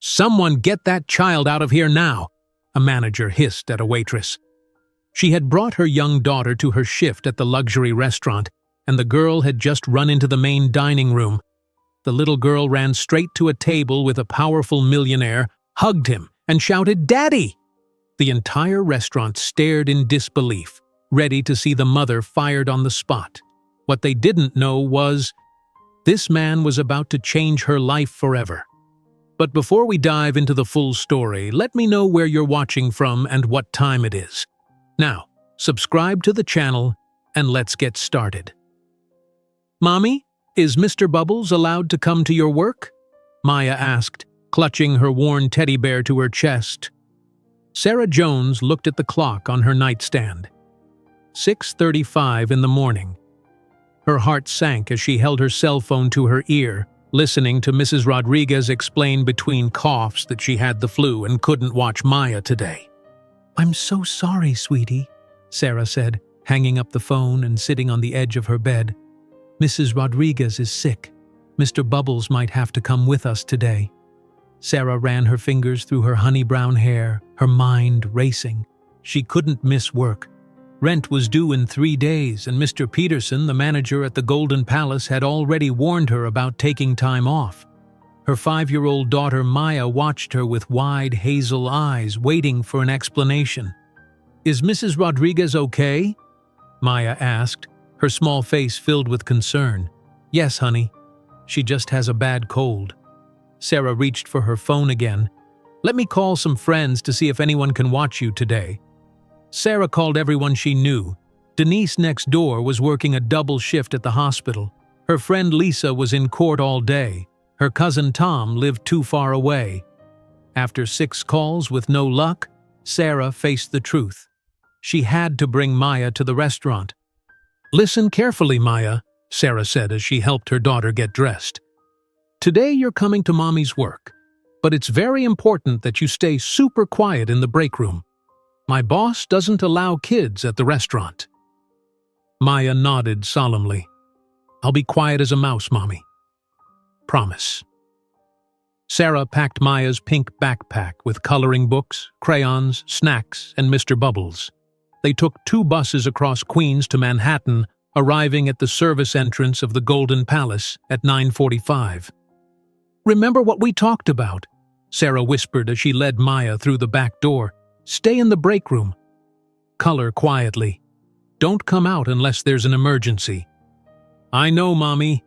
"Someone get that child out of here now," a manager hissed at a waitress. She had brought her young daughter to her shift at the luxury restaurant, and the girl had just run into the main dining room. The little girl ran straight to a table with a powerful millionaire, hugged him, and shouted, "Daddy!" The entire restaurant stared in disbelief, ready to see the mother fired on the spot. What they didn't know was, this man was about to change her life forever. But before we dive into the full story, let me know where you're watching from and what time it is. Now, subscribe to the channel and let's get started. "Mommy, is Mr. Bubbles allowed to come to your work?" Maya asked, clutching her worn teddy bear to her chest. Sarah Jones looked at the clock on her nightstand. 6:35 in the morning. Her heart sank as she held her cell phone to her ear, listening to Mrs. Rodriguez explain between coughs that she had the flu and couldn't watch Maya today. "I'm so sorry, sweetie," Sarah said, hanging up the phone and sitting on the edge of her bed. "Mrs. Rodriguez is sick. Mr. Bubbles might have to come with us today." Sarah ran her fingers through her honey-brown hair, her mind racing. She couldn't miss work. Rent was due in 3 days, and Mr. Peterson, the manager at the Golden Palace, had already warned her about taking time off. Her 5-year-old daughter Maya watched her with wide hazel eyes, waiting for an explanation. "Is Mrs. Rodriguez okay?" Maya asked, her small face filled with concern. "Yes, honey. She just has a bad cold." Sarah reached for her phone again. "Let me call some friends to see if anyone can watch you today." Sarah called everyone she knew. Denise next door was working a double shift at the hospital. Her friend Lisa was in court all day. Her cousin Tom lived too far away. After 6 calls with no luck, Sarah faced the truth. She had to bring Maya to the restaurant. "Listen carefully, Maya," Sarah said as she helped her daughter get dressed. "Today you're coming to Mommy's work, but it's very important that you stay super quiet in the break room. My boss doesn't allow kids at the restaurant." Maya nodded solemnly. "I'll be quiet as a mouse, Mommy. Promise." Sarah packed Maya's pink backpack with coloring books, crayons, snacks, and Mr. Bubbles. They took 2 buses across Queens to Manhattan, arriving at the service entrance of the Golden Palace at 9:45. "Remember what we talked about?" Sarah whispered as she led Maya through the back door. "Stay in the break room. Color quietly. Don't come out unless there's an emergency." "I know, Mommy."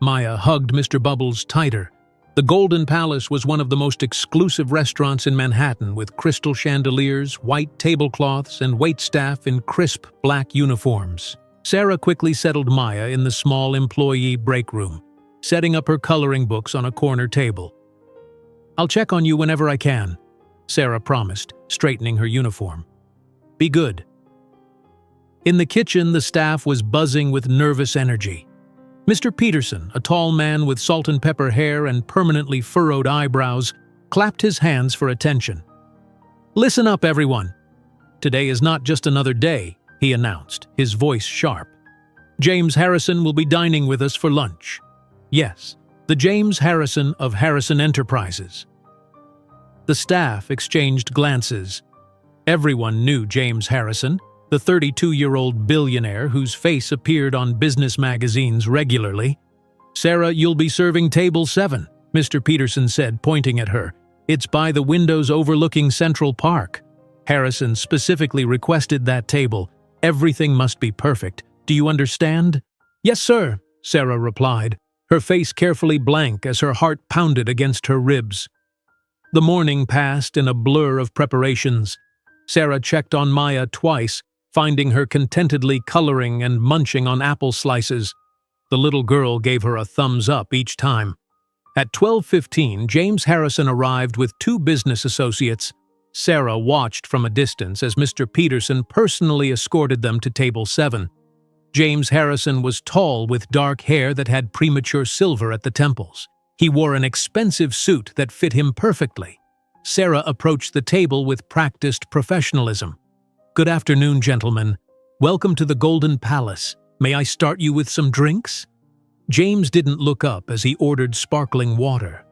Maya hugged Mr. Bubbles tighter. The Golden Palace was one of the most exclusive restaurants in Manhattan, with crystal chandeliers, white tablecloths, and waitstaff in crisp black uniforms. Sarah quickly settled Maya in the small employee break room, setting up her coloring books on a corner table. "I'll check on you whenever I can," Sarah promised, straightening her uniform. "Be good." In the kitchen, the staff was buzzing with nervous energy. Mr. Peterson, a tall man with salt and pepper hair and permanently furrowed eyebrows, clapped his hands for attention. "Listen up, everyone. Today is not just another day," he announced, his voice sharp. "James Harrison will be dining with us for lunch. Yes, the James Harrison of Harrison Enterprises." The staff exchanged glances. Everyone knew James Harrison, the 32-year-old billionaire whose face appeared on business magazines regularly. "Sarah, you'll be serving table 7, Mr. Peterson said, pointing at her. "It's by the windows overlooking Central Park. Harrison specifically requested that table. Everything must be perfect. Do you understand?" "Yes, sir," Sarah replied, her face carefully blank as her heart pounded against her ribs. The morning passed in a blur of preparations. Sarah checked on Maya twice, finding her contentedly coloring and munching on apple slices. The little girl gave her a thumbs up each time. At 12:15, James Harrison arrived with 2 business associates. Sarah watched from a distance as Mr. Peterson personally escorted them to table 7. James Harrison was tall with dark hair that had premature silver at the temples. He wore an expensive suit that fit him perfectly. Sarah approached the table with practiced professionalism. "Good afternoon, gentlemen. Welcome to the Golden Palace. May I start you with some drinks?" James didn't look up as he ordered sparkling water.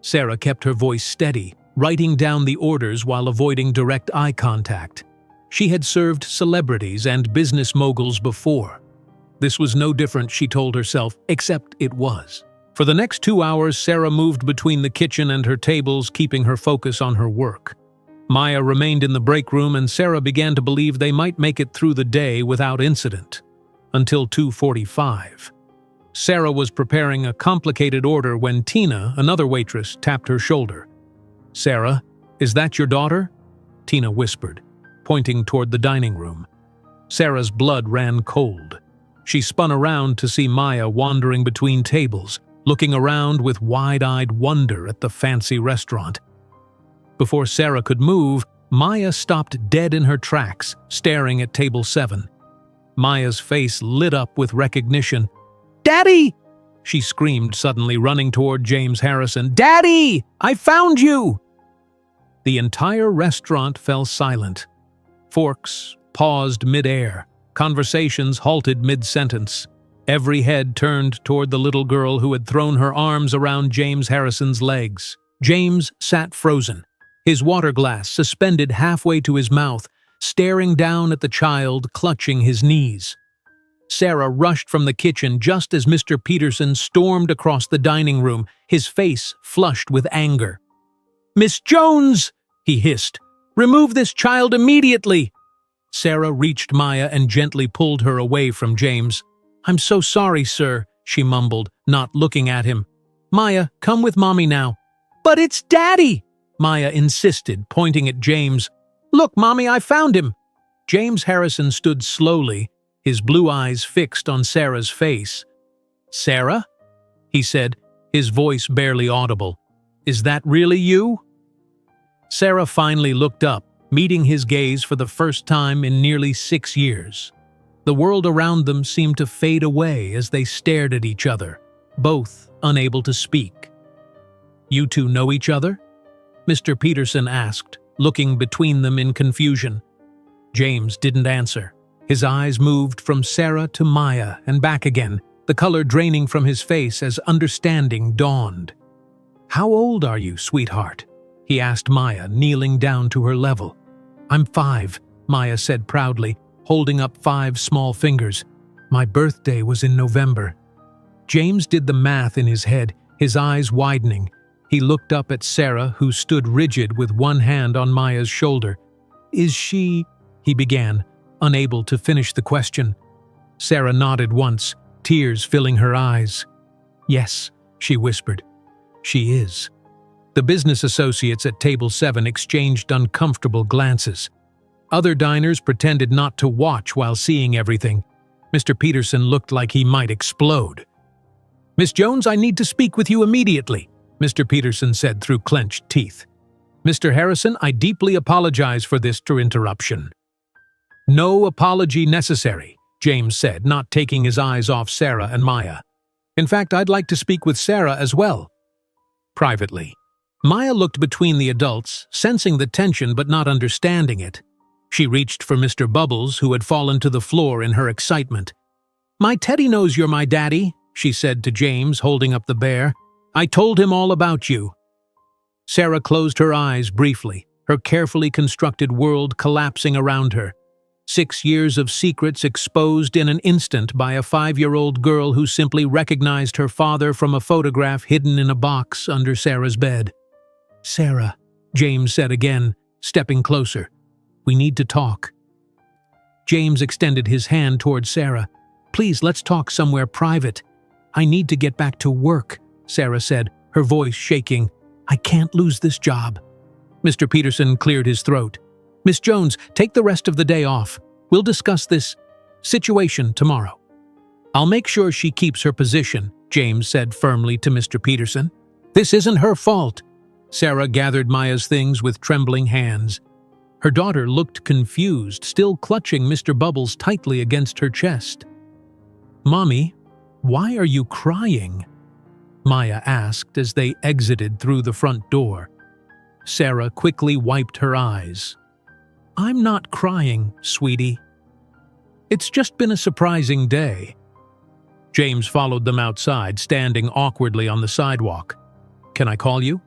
Sarah kept her voice steady, writing down the orders while avoiding direct eye contact. She had served celebrities and business moguls before. This was no different, she told herself, except it was. For the next 2 hours, Sarah moved between the kitchen and her tables, keeping her focus on her work. Maya remained in the break room, and Sarah began to believe they might make it through the day without incident. Until 2:45. Sarah was preparing a complicated order when Tina, another waitress, tapped her shoulder. "Sarah, is that your daughter?" Tina whispered, pointing toward the dining room. Sarah's blood ran cold. She spun around to see Maya wandering between tables, looking around with wide-eyed wonder at the fancy restaurant. Before Sarah could move, Maya stopped dead in her tracks, staring at table 7. Maya's face lit up with recognition. "Daddy!" she screamed, suddenly running toward James Harrison. "Daddy! I found you!" The entire restaurant fell silent. Forks paused mid-air. Conversations halted mid-sentence. Every head turned toward the little girl who had thrown her arms around James Harrison's legs. James sat frozen, his water glass suspended halfway to his mouth, staring down at the child clutching his knees. Sarah rushed from the kitchen just as Mr. Peterson stormed across the dining room, his face flushed with anger. "Miss Jones!" he hissed. "Remove this child immediately!" Sarah reached Maya and gently pulled her away from James. "I'm so sorry, sir," she mumbled, not looking at him. "Maya, come with Mommy now." "But it's Daddy!" Maya insisted, pointing at James. "Look, Mommy, I found him!" James Harrison stood slowly, his blue eyes fixed on Sarah's face. "Sarah?" he said, his voice barely audible. "Is that really you?" Sarah finally looked up, meeting his gaze for the first time in nearly 6 years. The world around them seemed to fade away as they stared at each other, both unable to speak. "You two know each other?" Mr. Peterson asked, looking between them in confusion. James didn't answer. His eyes moved from Sarah to Maya and back again, the color draining from his face as understanding dawned. "How old are you, sweetheart?" he asked Maya, kneeling down to her level. "I'm 5, Maya said proudly, holding up 5 small fingers. "My birthday was in November." James did the math in his head, his eyes widening. He looked up at Sarah, who stood rigid with one hand on Maya's shoulder. "Is she—" he began, unable to finish the question. Sarah nodded once, tears filling her eyes. "Yes," she whispered. "She is." The business associates at table 7 exchanged uncomfortable glances. Other diners pretended not to watch while seeing everything. Mr. Peterson looked like he might explode. "Miss Jones, I need to speak with you immediately," Mr. Peterson said through clenched teeth. "Mr. Harrison, I deeply apologize for this interruption." "No apology necessary," James said, not taking his eyes off Sarah and Maya. "In fact, I'd like to speak with Sarah as well." Privately. Maya looked between the adults, sensing the tension but not understanding it. She reached for Mr. Bubbles, who had fallen to the floor in her excitement. "My Teddy knows you're my daddy," she said to James, holding up the bear. "I told him all about you." Sarah closed her eyes briefly, her carefully constructed world collapsing around her. 6 years of secrets exposed in an instant by a 5-year-old girl who simply recognized her father from a photograph hidden in a box under Sarah's bed. "Sarah," James said again, stepping closer. "We need to talk." James extended his hand toward Sarah. "Please, let's talk somewhere private." "I need to get back to work," Sarah said, her voice shaking. "I can't lose this job." Mr. Peterson cleared his throat. "Miss Jones, take the rest of the day off. We'll discuss this situation tomorrow." "I'll make sure she keeps her position," James said firmly to Mr. Peterson. "This isn't her fault." Sarah gathered Maya's things with trembling hands. Her daughter looked confused, still clutching Mr. Bubbles tightly against her chest. "Mommy, why are you crying?" Maya asked as they exited through the front door. Sarah quickly wiped her eyes. "I'm not crying, sweetie. It's just been a surprising day." James followed them outside, standing awkwardly on the sidewalk. "Can I call you?"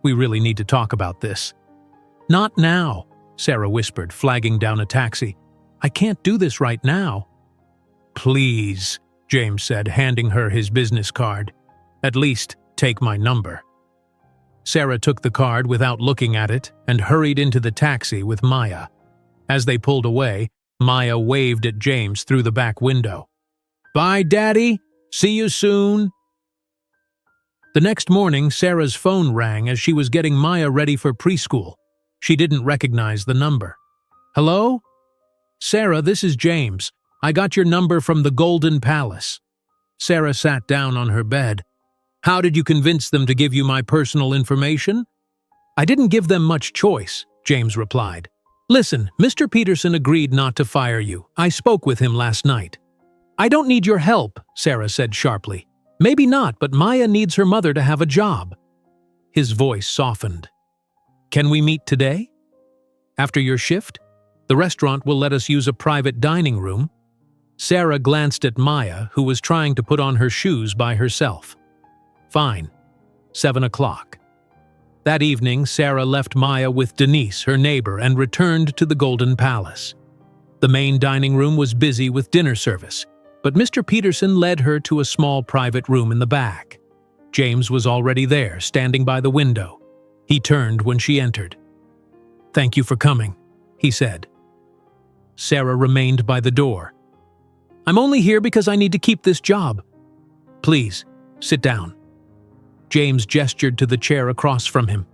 We really need to talk about this." "Not now," Sarah whispered, flagging down a taxi. "I can't do this right now." "Please," James said, handing her his business card. "At least take my number." Sarah took the card without looking at it and hurried into the taxi with Maya. As they pulled away, Maya waved at James through the back window. "Bye, Daddy. See you soon." The next morning, Sarah's phone rang as she was getting Maya ready for preschool. She didn't recognize the number. "Hello? Sarah, this is James. I got your number from the Golden Palace." Sarah sat down on her bed. "How did you convince them to give you my personal information?" "I didn't give them much choice," James replied. "Listen, Mr. Peterson agreed not to fire you. I spoke with him last night." "I don't need your help," Sarah said sharply. "Maybe not, but Maya needs her mother to have a job." His voice softened. "Can we meet today? After your shift? The restaurant will let us use a private dining room." Sarah glanced at Maya, who was trying to put on her shoes by herself. "Fine. 7 o'clock. That evening, Sarah left Maya with Denise, her neighbor, and returned to the Golden Palace. The main dining room was busy with dinner service, but Mr. Peterson led her to a small private room in the back. James was already there, standing by the window. He turned when she entered. "Thank you for coming," he said. Sarah remained by the door. "I'm only here because I need to keep this job." "Please, sit down." James gestured to the chair across from him.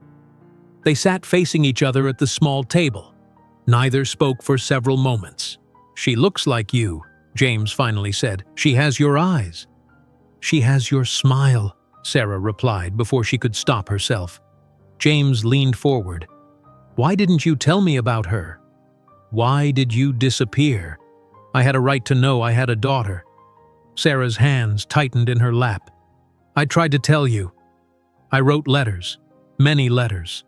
They sat facing each other at the small table. Neither spoke for several moments. "She looks like you," James finally said. "She has your eyes." "She has your smile," Sarah replied before she could stop herself. James leaned forward. "Why didn't you tell me about her? Why did you disappear? I had a right to know I had a daughter." Sarah's hands tightened in her lap. "I tried to tell you. I wrote letters, many letters."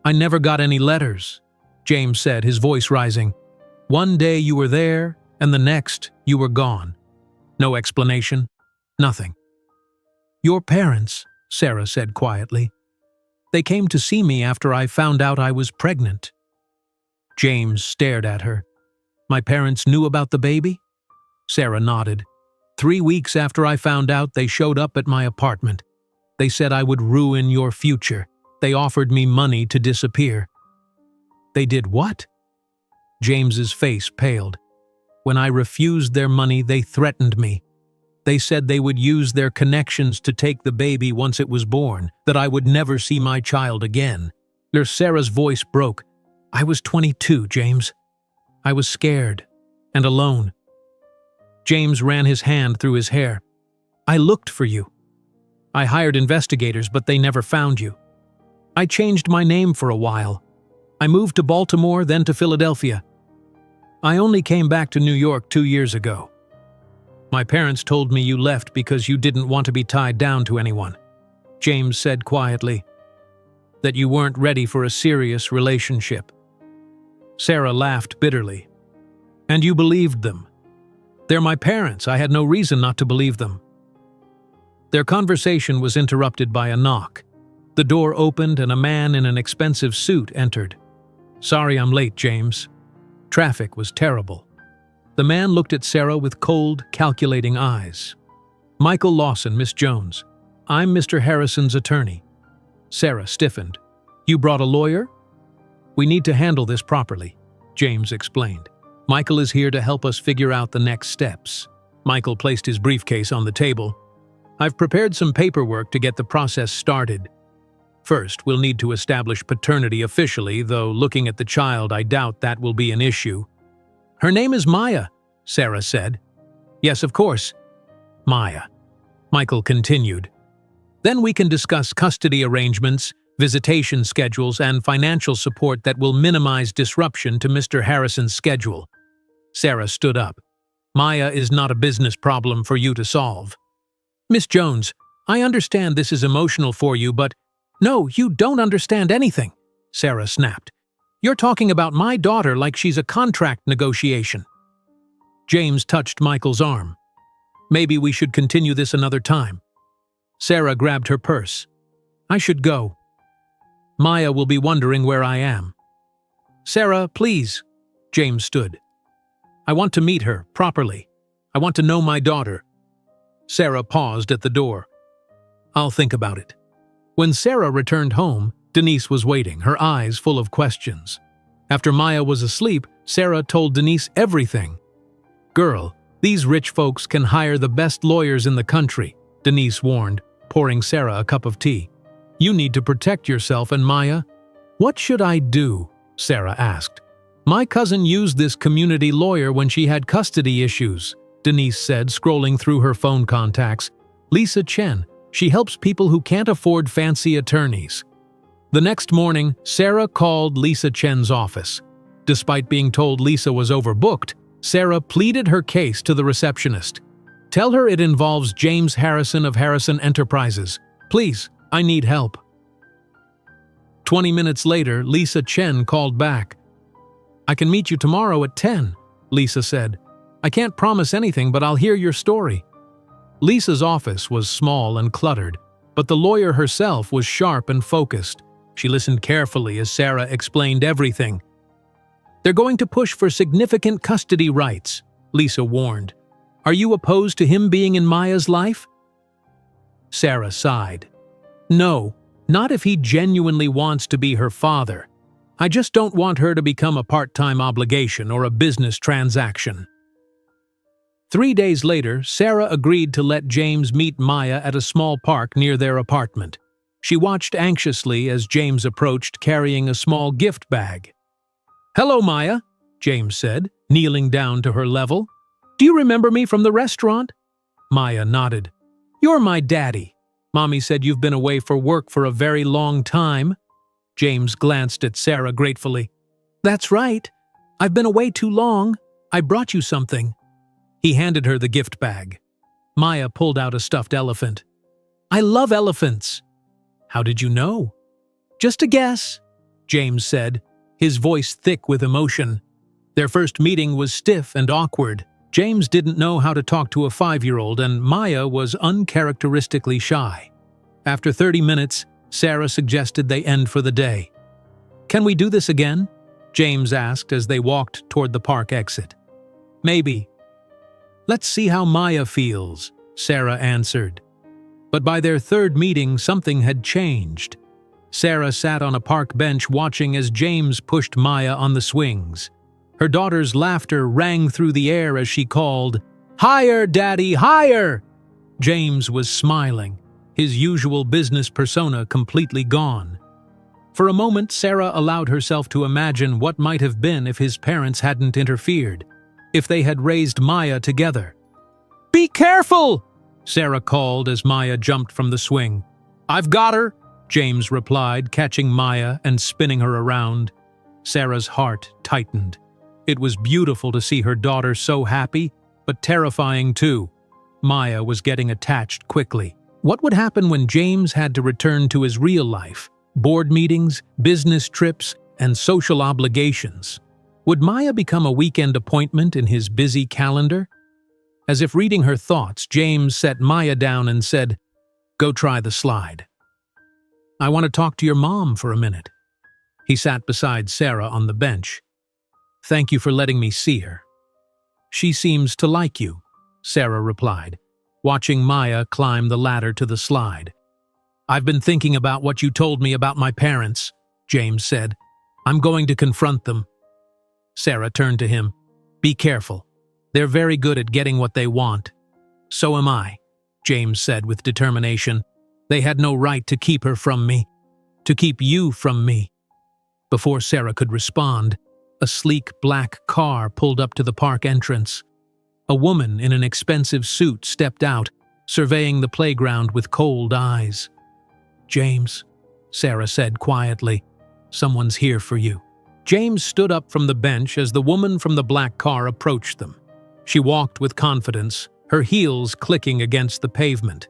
"I never got any letters," James said, his voice rising. "One day you were there, and the next you were gone. No explanation, nothing." "Your parents," Sarah said quietly. "They came to see me after I found out I was pregnant." James stared at her. "My parents knew about the baby?" Sarah nodded. 3 weeks after I found out, they showed up at my apartment. They said I would ruin your future. They offered me money to disappear." "They did what?" James's face paled. "When I refused their money, they threatened me. They said they would use their connections to take the baby once it was born, that I would never see my child again." Sarah's voice broke. "I was 22, James. I was scared and alone." James ran his hand through his hair. "I looked for you. I hired investigators, but they never found you. I changed my name for a while. I moved to Baltimore, then to Philadelphia. I only came back to New York 2 years ago. My parents told me you left because you didn't want to be tied down to anyone," James said quietly. "That you weren't ready for a serious relationship." Sarah laughed bitterly. "And you believed them. They're my parents. I had no reason not to believe them." Their conversation was interrupted by a knock. The door opened and a man in an expensive suit entered. "Sorry I'm late, James. Traffic was terrible." The man looked at Sarah with cold, calculating eyes. "Michael Lawson, Miss Jones. I'm Mr. Harrison's attorney." Sarah stiffened. "You brought a lawyer?" "We need to handle this properly," James explained. "Michael is here to help us figure out the next steps." Michael placed his briefcase on the table. "I've prepared some paperwork to get the process started. First, we'll need to establish paternity officially, though looking at the child, I doubt that will be an issue." "Her name is Maya," Sarah said. "Yes, of course. Maya." Michael continued. "Then we can discuss custody arrangements, visitation schedules, and financial support that will minimize disruption to Mr. Harrison's schedule." Sarah stood up. "Maya is not a business problem for you to solve." "Miss Jones, I understand this is emotional for you, but—" "No, you don't understand anything," Sarah snapped. "You're talking about my daughter like she's a contract negotiation." James touched Michael's arm. "Maybe we should continue this another time." Sarah grabbed her purse. "I should go. Maya will be wondering where I am. Sarah, please. James stood. I want to meet her, properly. I want to know my daughter. Sarah paused at the door. I'll think about it. When Sarah returned home, Denise was waiting, her eyes full of questions. After Maya was asleep, Sarah told Denise everything. Girl, these rich folks can hire the best lawyers in the country, Denise warned, pouring Sarah a cup of tea. You need to protect yourself and Maya. What should I do? Sarah asked. My cousin used this community lawyer when she had custody issues, Denise said, scrolling through her phone contacts. Lisa Chen. She helps people who can't afford fancy attorneys. The next morning, Sarah called Lisa Chen's office. Despite being told Lisa was overbooked, Sarah pleaded her case to the receptionist. Tell her it involves James Harrison of Harrison Enterprises. Please, I need help. 20 minutes later, Lisa Chen called back. I can meet you tomorrow at 10, Lisa said. I can't promise anything, but I'll hear your story. Lisa's office was small and cluttered, but the lawyer herself was sharp and focused. She listened carefully as Sarah explained everything. They're going to push for significant custody rights, Lisa warned. Are you opposed to him being in Maya's life? Sarah sighed. No, not if he genuinely wants to be her father. I just don't want her to become a part-time obligation or a business transaction. 3 days later, Sarah agreed to let James meet Maya at a small park near their apartment. She watched anxiously as James approached carrying a small gift bag. Hello, Maya, James said, kneeling down to her level. Do you remember me from the restaurant? Maya nodded. You're my daddy. Mommy said you've been away for work for a very long time. James glanced at Sarah gratefully. That's right. I've been away too long. I brought you something. He handed her the gift bag. Maya pulled out a stuffed elephant. I love elephants. How did you know? Just a guess, James said, his voice thick with emotion. Their first meeting was stiff and awkward. James didn't know how to talk to a 5-year-old, and Maya was uncharacteristically shy. After 30 minutes, Sarah suggested they end for the day. Can we do this again? James asked as they walked toward the park exit. Maybe. Let's see how Maya feels, Sarah answered. But by their third meeting, something had changed. Sarah sat on a park bench watching as James pushed Maya on the swings. Her daughter's laughter rang through the air as she called, Higher, Daddy, higher! James was smiling, his usual business persona completely gone. For a moment, Sarah allowed herself to imagine what might have been if his parents hadn't interfered, if they had raised Maya together. Be careful! Sarah called as Maya jumped from the swing. I've got her, James replied, catching Maya and spinning her around. Sarah's heart tightened. It was beautiful to see her daughter so happy, but terrifying too. Maya was getting attached quickly. What would happen when James had to return to his real life? Board meetings, business trips, and social obligations. Would Maya become a weekend appointment in his busy calendar? As if reading her thoughts, James set Maya down and said, Go try the slide. I want to talk to your mom for a minute. He sat beside Sarah on the bench. Thank you for letting me see her. She seems to like you, Sarah replied, watching Maya climb the ladder to the slide. I've been thinking about what you told me about my parents, James said. I'm going to confront them. Sarah turned to him. Be careful. They're very good at getting what they want. So am I, James said with determination. They had no right to keep her from me, to keep you from me. Before Sarah could respond, a sleek black car pulled up to the park entrance. A woman in an expensive suit stepped out, surveying the playground with cold eyes. James, Sarah said quietly, someone's here for you. James stood up from the bench as the woman from the black car approached them. She walked with confidence, her heels clicking against the pavement.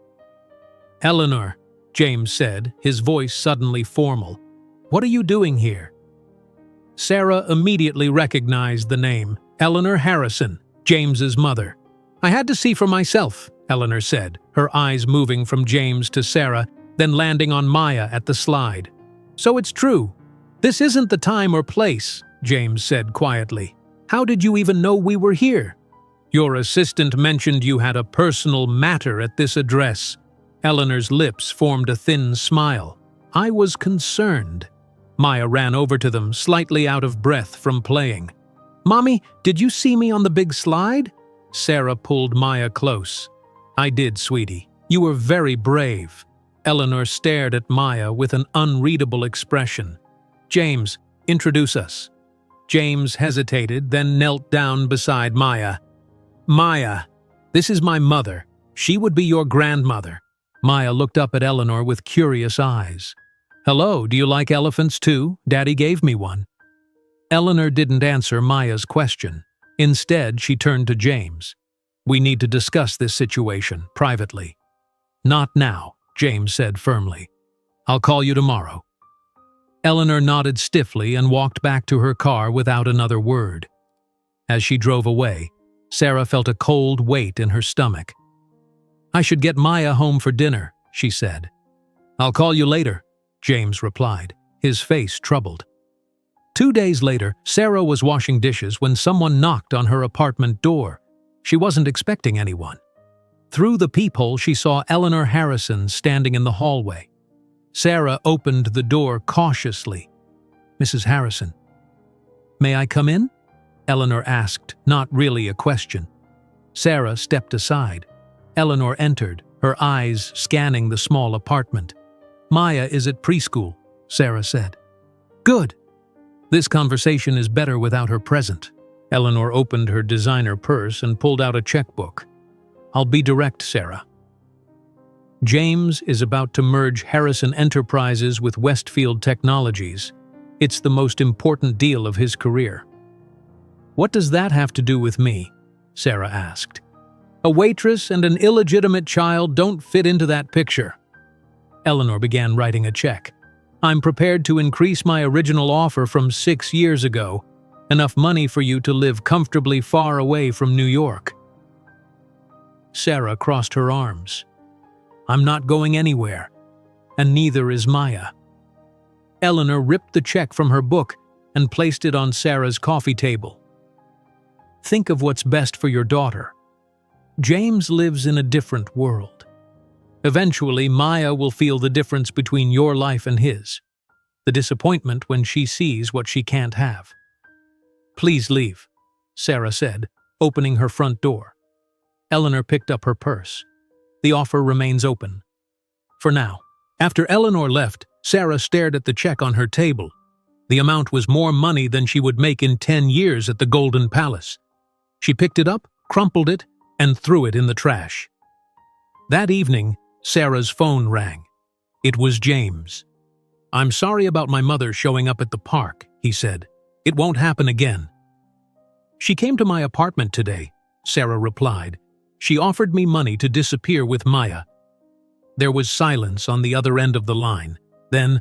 Eleanor, James said, his voice suddenly formal. What are you doing here? Sarah immediately recognized the name, Eleanor Harrison, James's mother. I had to see for myself, Eleanor said, her eyes moving from James to Sarah, then landing on Maya at the slide. So it's true. This isn't the time or place, James said quietly. How did you even know we were here? Your assistant mentioned you had a personal matter at this address. Eleanor's lips formed a thin smile. I was concerned. Maya ran over to them, slightly out of breath from playing. Mommy, did you see me on the big slide? Sarah pulled Maya close. I did, sweetie. You were very brave. Eleanor stared at Maya with an unreadable expression. James, introduce us. James hesitated, then knelt down beside Maya. Maya, this is my mother. She would be your grandmother. Maya looked up at Eleanor with curious eyes. Hello, do you like elephants too? Daddy gave me one. Eleanor didn't answer Maya's question. Instead, she turned to James. We need to discuss this situation privately. Not now, James said firmly. I'll call you tomorrow. Eleanor nodded stiffly and walked back to her car without another word. As she drove away, Sarah felt a cold weight in her stomach. I should get Maya home for dinner, she said. I'll call you later, James replied, his face troubled. 2 days later, Sarah was washing dishes when someone knocked on her apartment door. She wasn't expecting anyone. Through the peephole, she saw Eleanor Harrison standing in the hallway. Sarah opened the door cautiously. Mrs. Harrison. May I come in? Eleanor asked, not really a question. Sarah stepped aside. Eleanor entered, her eyes scanning the small apartment. Maya is at preschool, Sarah said. Good. This conversation is better without her present. Eleanor opened her designer purse and pulled out a checkbook. I'll be direct, Sarah. James is about to merge Harrison Enterprises with Westfield Technologies. It's the most important deal of his career. What does that have to do with me? Sarah asked. A waitress and an illegitimate child don't fit into that picture. Eleanor began writing a check. I'm prepared to increase my original offer from 6 years ago, enough money for you to live comfortably far away from New York. Sarah crossed her arms. I'm not going anywhere, and neither is Maya. Eleanor ripped the check from her book and placed it on Sarah's coffee table. Think of what's best for your daughter. James lives in a different world. Eventually, Maya will feel the difference between your life and his. The disappointment when she sees what she can't have. Please leave, Sarah said, opening her front door. Eleanor picked up her purse. The offer remains open. For now. After Eleanor left, Sarah stared at the check on her table. The amount was more money than she would make in 10 years at the Golden Palace. She picked it up, crumpled it, and threw it in the trash. That evening, Sarah's phone rang. It was James. I'm sorry about my mother showing up at the park, he said. It won't happen again. She came to my apartment today, Sarah replied. She offered me money to disappear with Maya. There was silence on the other end of the line. Then,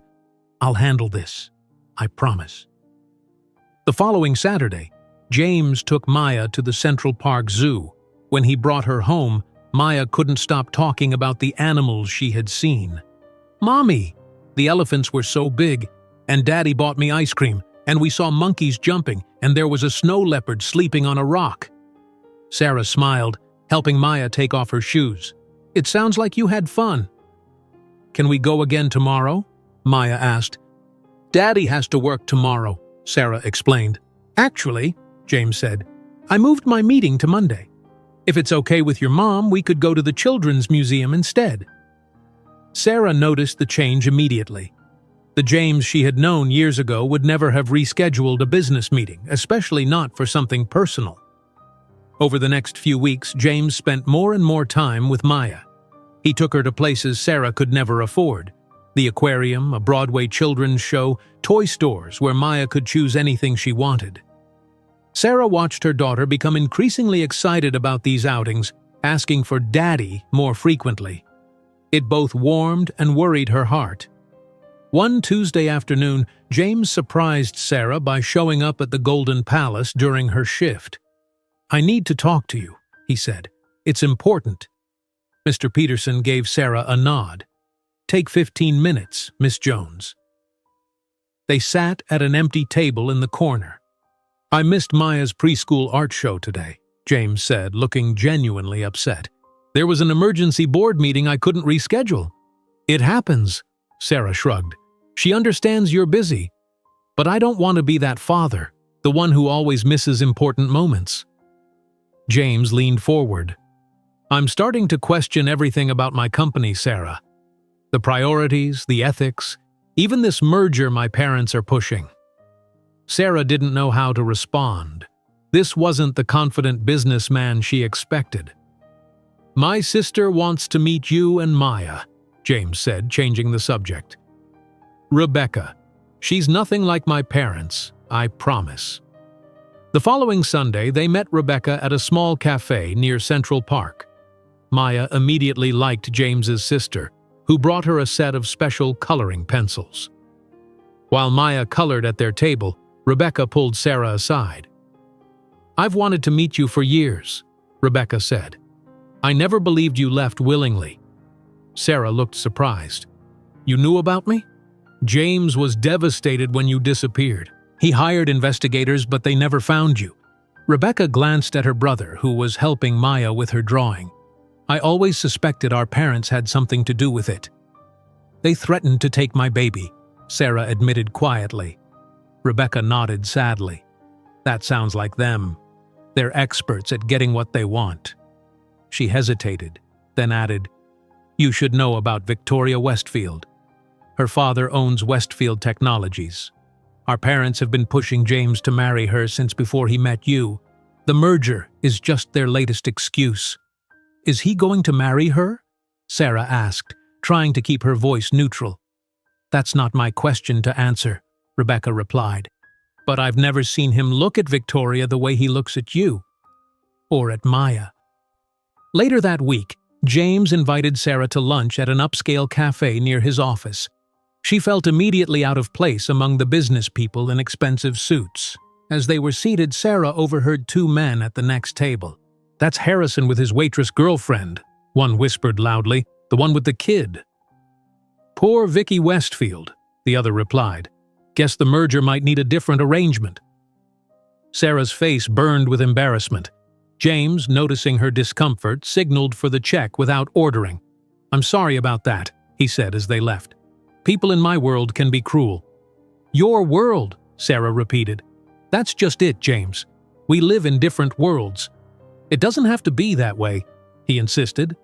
I'll handle this. I promise. The following Saturday, James took Maya to the Central Park Zoo. When he brought her home, Maya couldn't stop talking about the animals she had seen. Mommy! The elephants were so big, and Daddy bought me ice cream, and we saw monkeys jumping, and there was a snow leopard sleeping on a rock. Sarah smiled, helping Maya take off her shoes. It sounds like you had fun. Can we go again tomorrow? Maya asked. Daddy has to work tomorrow, Sarah explained. Actually, James said, I moved my meeting to Monday. If it's okay with your mom, we could go to the Children's Museum instead. Sarah noticed the change immediately. The James she had known years ago would never have rescheduled a business meeting, especially not for something personal. Over the next few weeks, James spent more and more time with Maya. He took her to places Sarah could never afford. The aquarium, a Broadway children's show, toy stores where Maya could choose anything she wanted. Sarah watched her daughter become increasingly excited about these outings, asking for Daddy more frequently. It both warmed and worried her heart. One Tuesday afternoon, James surprised Sarah by showing up at the Golden Palace during her shift. I need to talk to you, he said. It's important. Mr. Peterson gave Sarah a nod. Take 15 minutes, Miss Jones. They sat at an empty table in the corner. "I missed Maya's preschool art show today," James said, looking genuinely upset. "There was an emergency board meeting I couldn't reschedule." "It happens," Sarah shrugged. "She understands you're busy. But I don't want to be that father, the one who always misses important moments." James leaned forward. "I'm starting to question everything about my company, Sarah. The priorities, the ethics, even this merger my parents are pushing." Sarah didn't know how to respond. This wasn't the confident businessman she expected. "My sister wants to meet you and Maya," James said, changing the subject. "Rebecca. She's nothing like my parents, I promise." The following Sunday, they met Rebecca at a small cafe near Central Park. Maya immediately liked James's sister, who brought her a set of special coloring pencils. While Maya colored at their table, Rebecca pulled Sarah aside. "I've wanted to meet you for years," Rebecca said. "I never believed you left willingly." Sarah looked surprised. "You knew about me?" "James was devastated when you disappeared. He hired investigators, but they never found you." Rebecca glanced at her brother, who was helping Maya with her drawing. "I always suspected our parents had something to do with it." "They threatened to take my baby," Sarah admitted quietly. Rebecca nodded sadly. "That sounds like them. They're experts at getting what they want." She hesitated, then added, "You should know about Victoria Westfield. Her father owns Westfield Technologies. Our parents have been pushing James to marry her since before he met you. The merger is just their latest excuse." "Is he going to marry her?" Sarah asked, trying to keep her voice neutral. "That's not my question to answer," Rebecca replied. "But I've never seen him look at Victoria the way he looks at you. Or at Maya." Later that week, James invited Sarah to lunch at an upscale cafe near his office. She felt immediately out of place among the business people in expensive suits. As they were seated, Sarah overheard two men at the next table. "That's Harrison with his waitress girlfriend," one whispered loudly, "the one with the kid." "Poor Vicky Westfield," the other replied. "Guess the merger might need a different arrangement." Sarah's face burned with embarrassment. James, noticing her discomfort, signaled for the check without ordering. "I'm sorry about that," he said as they left. "People in my world can be cruel." "Your world," Sarah repeated. "That's just it, James. We live in different worlds." "It doesn't have to be that way," he insisted.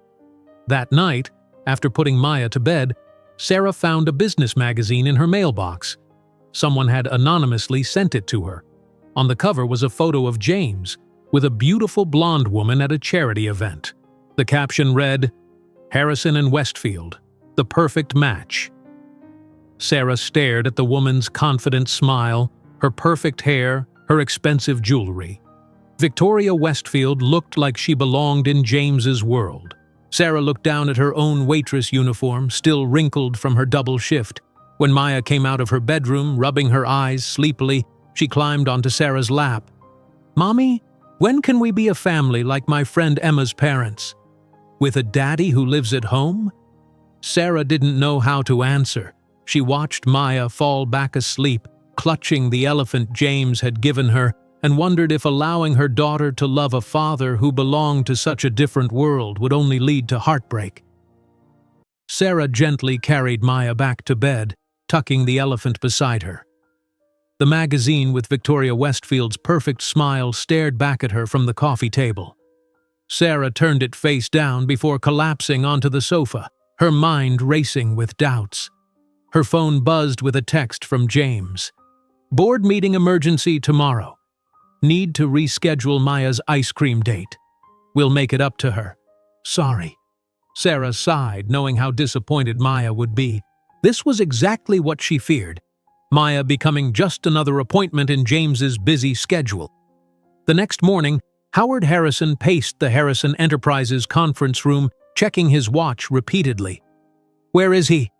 That night, after putting Maya to bed, Sarah found a business magazine in her mailbox. Someone had anonymously sent it to her. On the cover was a photo of James with a beautiful blonde woman at a charity event. The caption read, "Harrison and Westfield, the perfect match." Sarah stared at the woman's confident smile, her perfect hair, her expensive jewelry. Victoria Westfield looked like she belonged in James's world. Sarah looked down at her own waitress uniform, still wrinkled from her double shift. When Maya came out of her bedroom, rubbing her eyes sleepily, she climbed onto Sarah's lap. "Mommy, when can we be a family like my friend Emma's parents? With a daddy who lives at home?" Sarah didn't know how to answer. She watched Maya fall back asleep, clutching the elephant James had given her, and wondered if allowing her daughter to love a father who belonged to such a different world would only lead to heartbreak. Sarah gently carried Maya back to bed, tucking the elephant beside her. The magazine with Victoria Westfield's perfect smile stared back at her from the coffee table. Sarah turned it face down before collapsing onto the sofa, her mind racing with doubts. Her phone buzzed with a text from James. "Board meeting emergency tomorrow. Need to reschedule Maya's ice cream date. We'll make it up to her. Sorry." Sarah sighed, knowing how disappointed Maya would be. This was exactly what she feared. Maya becoming just another appointment in James's busy schedule. The next morning, Howard Harrison paced the Harrison Enterprises conference room, checking his watch repeatedly. "Where is he?"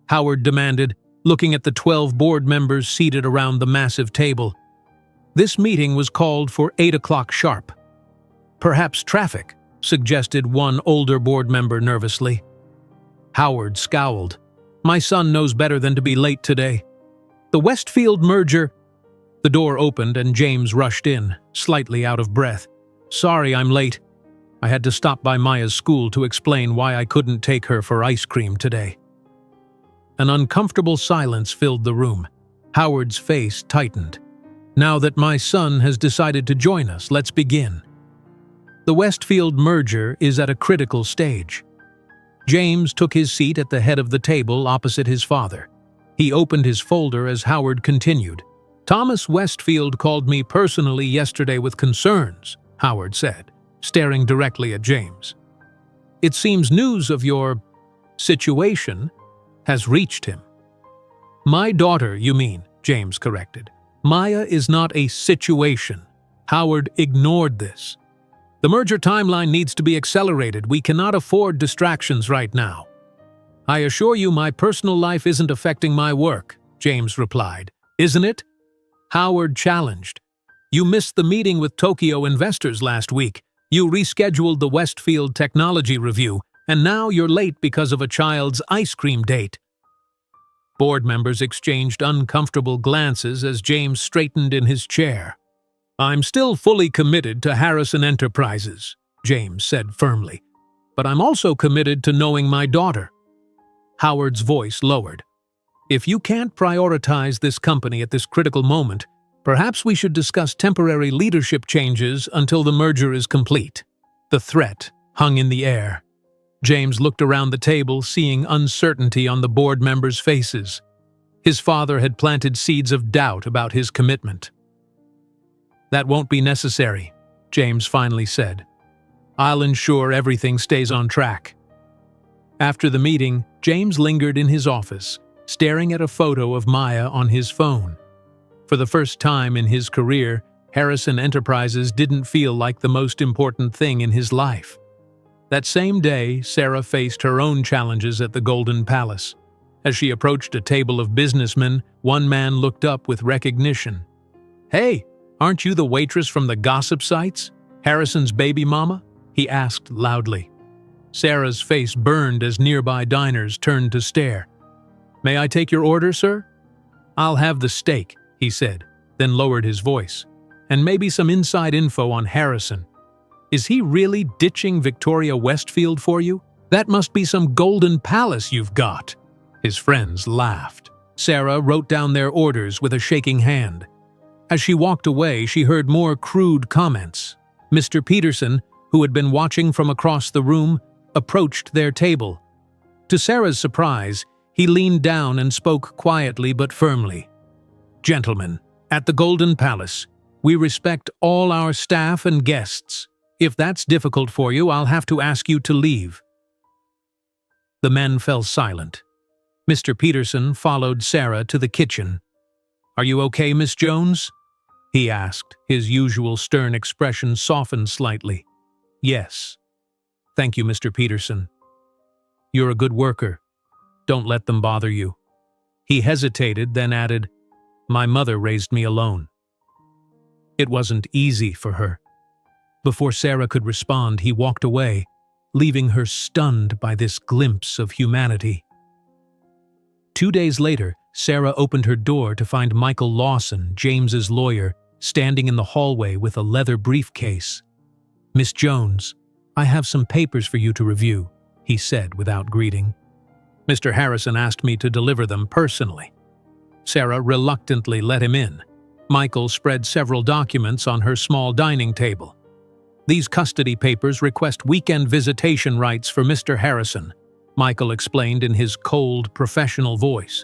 Howard demanded, looking at the 12 board members seated around the massive table. This meeting was called for 8 o'clock sharp. "Perhaps traffic," suggested one older board member nervously. Howard scowled. "My son knows better than to be late today." The Westfield merger. The door opened and James rushed in, slightly out of breath. Sorry, I'm late. I had to stop by Maya's school to explain why I couldn't take her for ice cream today. An uncomfortable silence filled the room. Howard's face tightened. Now that my son has decided to join us, let's begin. The Westfield merger is at a critical stage. James took his seat at the head of the table opposite his father. He opened his folder as Howard continued. Thomas Westfield called me personally yesterday with concerns, Howard said, staring directly at James. It seems news of your situation has reached him. My daughter, you mean, James corrected. Maya is not a situation. Howard ignored this. The merger timeline needs to be accelerated. We cannot afford distractions right now. I assure you my personal life isn't affecting my work, James replied. Isn't it? Howard challenged. You missed the meeting with Tokyo investors last week. You rescheduled the Westfield technology review, and now you're late because of a child's ice cream date. Board members exchanged uncomfortable glances as James straightened in his chair. I'm still fully committed to Harrison Enterprises, James said firmly, but I'm also committed to knowing my daughter. Howard's voice lowered. If you can't prioritize this company at this critical moment, perhaps we should discuss temporary leadership changes until the merger is complete. The threat hung in the air. James looked around the table, seeing uncertainty on the board members' faces. His father had planted seeds of doubt about his commitment. That won't be necessary, James finally said. I'll ensure everything stays on track. After the meeting, James lingered in his office, staring at a photo of Maya on his phone. For the first time in his career, Harrison Enterprises didn't feel like the most important thing in his life. That same day, Sarah faced her own challenges at the Golden Palace. As she approached a table of businessmen, one man looked up with recognition. Hey, aren't you the waitress from the gossip sites? Harrison's baby mama? He asked loudly. Sarah's face burned as nearby diners turned to stare. May I take your order, sir? I'll have the steak, he said, then lowered his voice. And maybe some inside info on Harrison. Is he really ditching Victoria Westfield for you? That must be some golden palace you've got. His friends laughed. Sarah wrote down their orders with a shaking hand. As she walked away, she heard more crude comments. Mr. Peterson, who had been watching from across the room, approached their table. To Sarah's surprise, he leaned down and spoke quietly but firmly. Gentlemen, at the Golden Palace, we respect all our staff and guests. If that's difficult for you, I'll have to ask you to leave. The men fell silent. Mr. Peterson followed Sarah to the kitchen. Are you okay, Miss Jones? He asked, his usual stern expression softened slightly. Yes. Thank you, Mr. Peterson. You're a good worker. Don't let them bother you. He hesitated, then added, My mother raised me alone. It wasn't easy for her. Before Sarah could respond, he walked away, leaving her stunned by this glimpse of humanity. 2 days later, Sarah opened her door to find Michael Lawson, James's lawyer, standing in the hallway with a leather briefcase. Miss Jones, I have some papers for you to review, he said without greeting. Mr. Harrison asked me to deliver them personally. Sarah reluctantly let him in. Michael spread several documents on her small dining table. These custody papers request weekend visitation rights for Mr. Harrison, Michael explained in his cold, professional voice.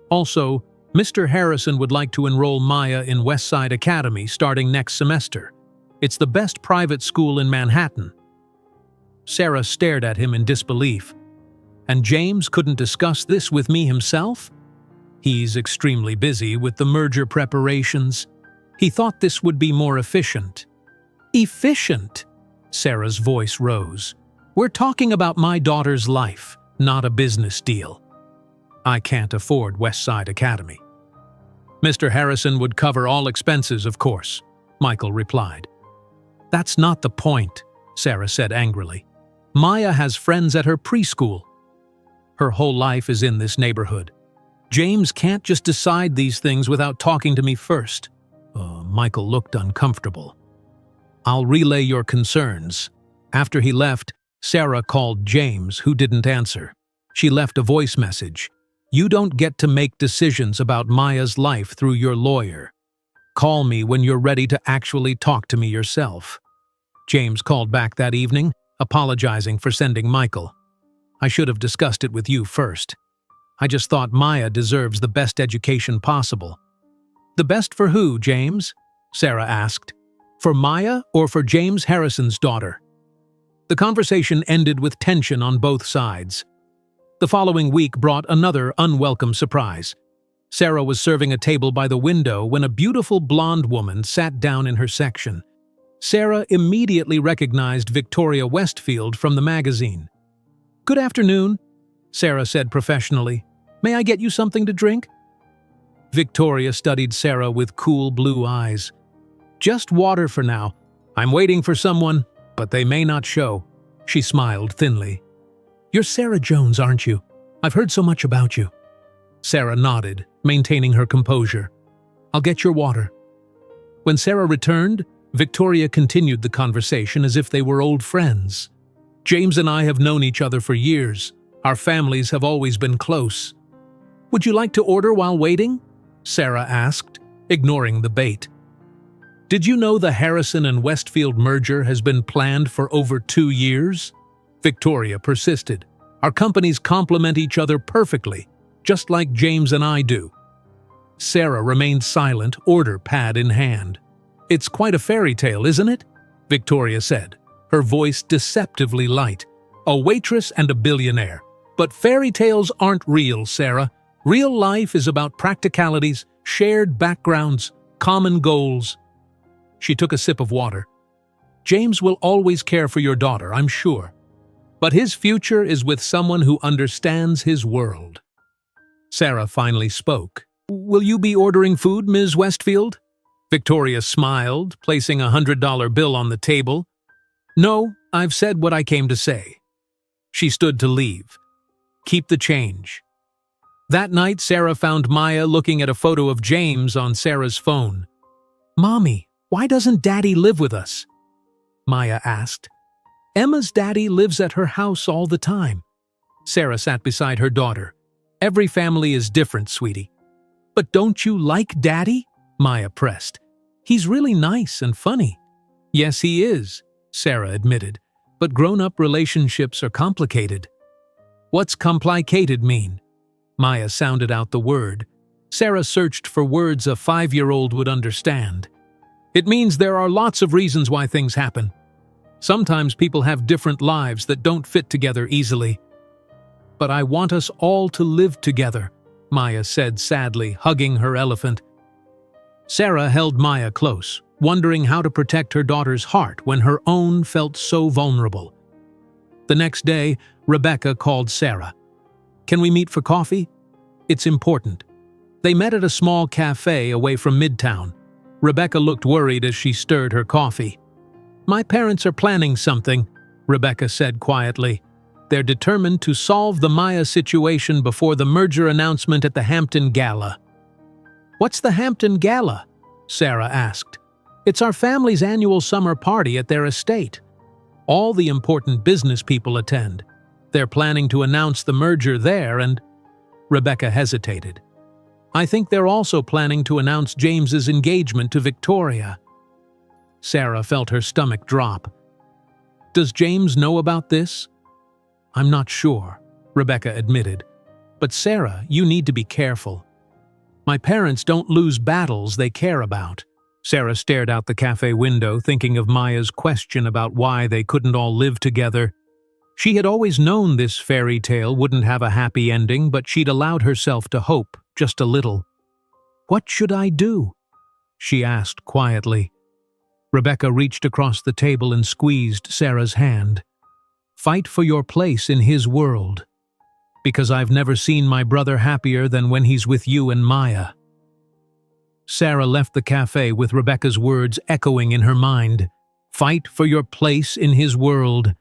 Also, Mr. Harrison would like to enroll Maya in Westside Academy starting next semester. It's the best private school in Manhattan. Sarah stared at him in disbelief. And James couldn't discuss this with me himself? He's extremely busy with the merger preparations. He thought this would be more efficient. Efficient? Sarah's voice rose. We're talking about my daughter's life, not a business deal. I can't afford Westside Academy. Mr. Harrison would cover all expenses, of course, Michael replied. That's not the point, Sarah said angrily. Maya has friends at her preschool. Her whole life is in this neighborhood. James can't just decide these things without talking to me first. Michael looked uncomfortable. I'll relay your concerns. After he left, Sarah called James, who didn't answer. She left a voice message. You don't get to make decisions about Maya's life through your lawyer. Call me when you're ready to actually talk to me yourself. James called back that evening, apologizing for sending Michael. I should have discussed it with you first. I just thought Maya deserves the best education possible. The best for who, James? Sarah asked. For Maya or for James Harrison's daughter? The conversation ended with tension on both sides. The following week brought another unwelcome surprise. Sarah was serving a table by the window when a beautiful blonde woman sat down in her section. Sarah immediately recognized Victoria Westfield from the magazine. Good afternoon, Sarah said professionally. May I get you something to drink? Victoria studied Sarah with cool blue eyes. Just water for now. I'm waiting for someone, but they may not show. She smiled thinly. You're Sarah Jones, aren't you? I've heard so much about you. Sarah nodded, maintaining her composure. I'll get your water. When Sarah returned, Victoria continued the conversation as if they were old friends. James and I have known each other for years. Our families have always been close. Would you like to order while waiting? Sarah asked, ignoring the bait. Did you know the Harrison and Westfield merger has been planned for over 2 years? Victoria persisted. Our companies complement each other perfectly, just like James and I do. Sarah remained silent, order pad in hand. It's quite a fairy tale, isn't it? Victoria said, her voice deceptively light. A waitress and a billionaire. But fairy tales aren't real, Sarah. Real life is about practicalities, shared backgrounds, common goals. She took a sip of water. James will always care for your daughter, I'm sure. But his future is with someone who understands his world. Sarah finally spoke. Will you be ordering food, Ms. Westfield? Victoria smiled, placing a $100 bill on the table. No, I've said what I came to say. She stood to leave. Keep the change. That night, Sarah found Maya looking at a photo of James on Sarah's phone. Mommy, why doesn't Daddy live with us? Maya asked. Emma's daddy lives at her house all the time. Sarah sat beside her daughter. Every family is different, sweetie. But don't you like Daddy? Maya pressed. He's really nice and funny. Yes, he is, Sarah admitted. But grown-up relationships are complicated. What's complicated mean? Maya sounded out the word. Sarah searched for words a 5-year-old would understand. It means there are lots of reasons why things happen. Sometimes people have different lives that don't fit together easily. But I want us all to live together, Maya said sadly, hugging her elephant. Sarah held Maya close, wondering how to protect her daughter's heart when her own felt so vulnerable. The next day, Rebecca called Sarah. Can we meet for coffee? It's important. They met at a small cafe away from Midtown. Rebecca looked worried as she stirred her coffee. My parents are planning something, Rebecca said quietly. They're determined to solve the Maya situation before the merger announcement at the Hampton Gala. What's the Hampton Gala? Sarah asked. It's our family's annual summer party at their estate. All the important business people attend. They're planning to announce the merger there and… Rebecca hesitated. I think they're also planning to announce James's engagement to Victoria. Sarah felt her stomach drop. Does James know about this? I'm not sure, Rebecca admitted. But Sarah, you need to be careful. My parents don't lose battles they care about. Sarah stared out the cafe window, thinking of Maya's question about why they couldn't all live together. She had always known this fairy tale wouldn't have a happy ending, but she'd allowed herself to hope, just a little. What should I do? She asked quietly. Rebecca reached across the table and squeezed Sarah's hand. Fight for your place in his world. Because I've never seen my brother happier than when he's with you and Maya. Sarah left the cafe with Rebecca's words echoing in her mind. Fight for your place in his world.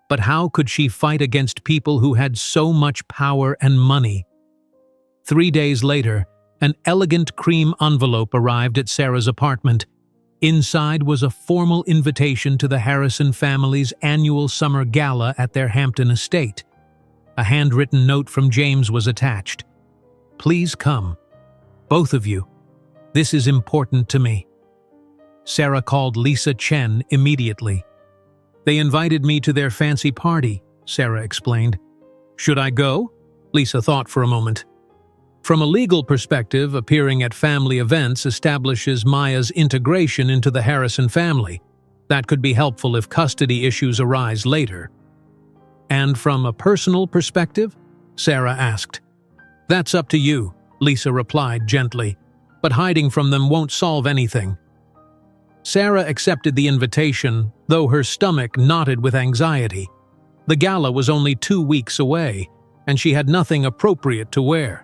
But how could she fight against people who had so much power and money? 3 days later, an elegant cream envelope arrived at Sarah's apartment. Inside was a formal invitation to the Harrison family's annual summer gala at their Hampton estate. A handwritten note from James was attached. "Please come. Both of you. This is important to me." Sarah called Lisa Chen immediately. "They invited me to their fancy party," Sarah explained. "Should I go?" Lisa thought for a moment. From a legal perspective, appearing at family events establishes Maya's integration into the Harrison family. That could be helpful if custody issues arise later. "And from a personal perspective?" Sarah asked. "That's up to you," Lisa replied gently, "but hiding from them won't solve anything." Sarah accepted the invitation, though her stomach knotted with anxiety. The gala was only 2 weeks away, and she had nothing appropriate to wear.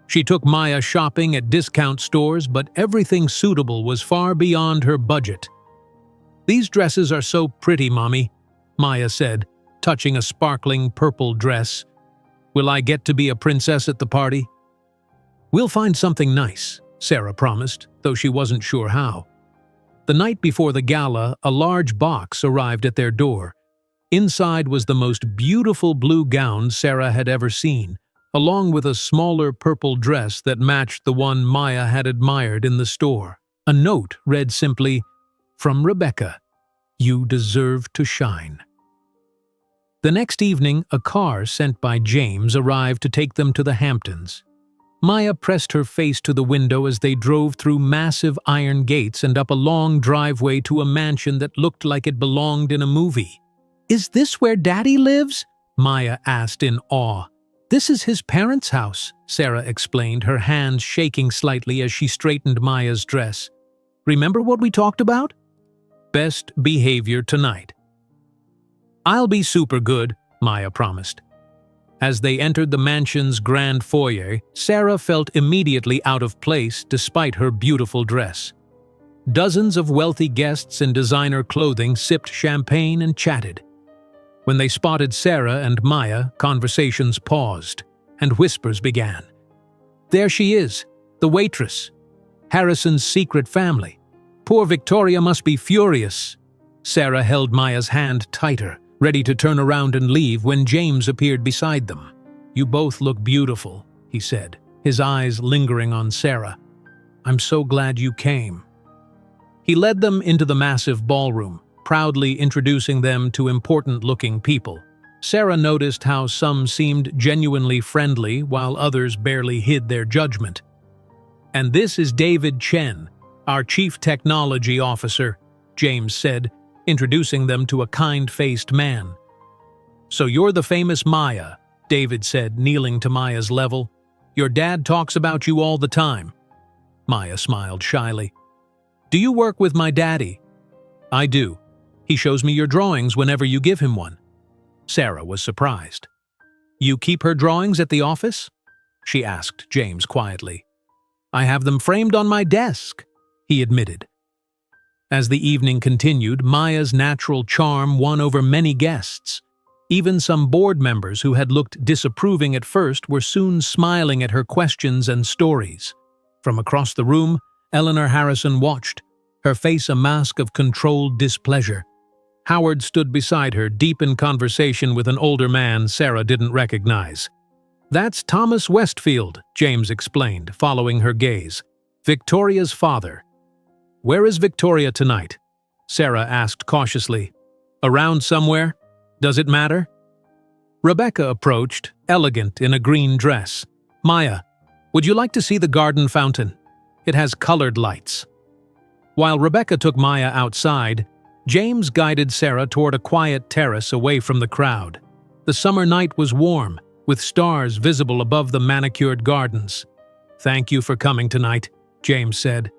She took Maya shopping at discount stores, but everything suitable was far beyond her budget. "These dresses are so pretty, Mommy," Maya said, touching a sparkling purple dress. "Will I get to be a princess at the party?" "We'll find something nice," Sarah promised, though she wasn't sure how. The night before the gala, a large box arrived at their door. Inside was the most beautiful blue gown Sarah had ever seen, along with a smaller purple dress that matched the one Maya had admired in the store. A note read simply, "From Rebecca, you deserve to shine." The next evening, a car sent by James arrived to take them to the Hamptons. Maya pressed her face to the window as they drove through massive iron gates and up a long driveway to a mansion that looked like it belonged in a movie. "Is this where Daddy lives?" Maya asked in awe. "This is his parents' house," Sarah explained, her hands shaking slightly as she straightened Maya's dress. "Remember what we talked about?" "Best behavior tonight." "I'll be super good," Maya promised. As they entered the mansion's grand foyer, Sarah felt immediately out of place despite her beautiful dress. Dozens of wealthy guests in designer clothing sipped champagne and chatted. When they spotted Sarah and Maya, conversations paused, and whispers began. "There she is, the waitress. Harrison's secret family. Poor Victoria must be furious." Sarah held Maya's hand tighter, ready to turn around and leave when James appeared beside them. "You both look beautiful," he said, his eyes lingering on Sarah. "I'm so glad you came." He led them into the massive ballroom, proudly introducing them to important-looking people. Sarah noticed how some seemed genuinely friendly while others barely hid their judgment. "And this is David Chen, our Chief Technology Officer," James said, introducing them to a kind-faced man. "So you're the famous Maya," David said, kneeling to Maya's level. "Your dad talks about you all the time." Maya smiled shyly. "Do you work with my daddy?" "I do. He shows me your drawings whenever you give him one." Sarah was surprised. "You keep her drawings at the office?" she asked James quietly. "I have them framed on my desk," he admitted. As the evening continued, Maya's natural charm won over many guests. Even some board members who had looked disapproving at first were soon smiling at her questions and stories. From across the room, Eleanor Harrison watched, her face a mask of controlled displeasure. Howard stood beside her, deep in conversation with an older man Sarah didn't recognize. "That's Thomas Westfield," James explained, following her gaze. "Victoria's father." "Where is Victoria tonight?" Sarah asked cautiously. "Around somewhere? Does it matter?" Rebecca approached, elegant in a green dress. "Maya, would you like to see the garden fountain? It has colored lights." While Rebecca took Maya outside, James guided Sarah toward a quiet terrace away from the crowd. The summer night was warm, with stars visible above the manicured gardens. "Thank you for coming tonight," James said.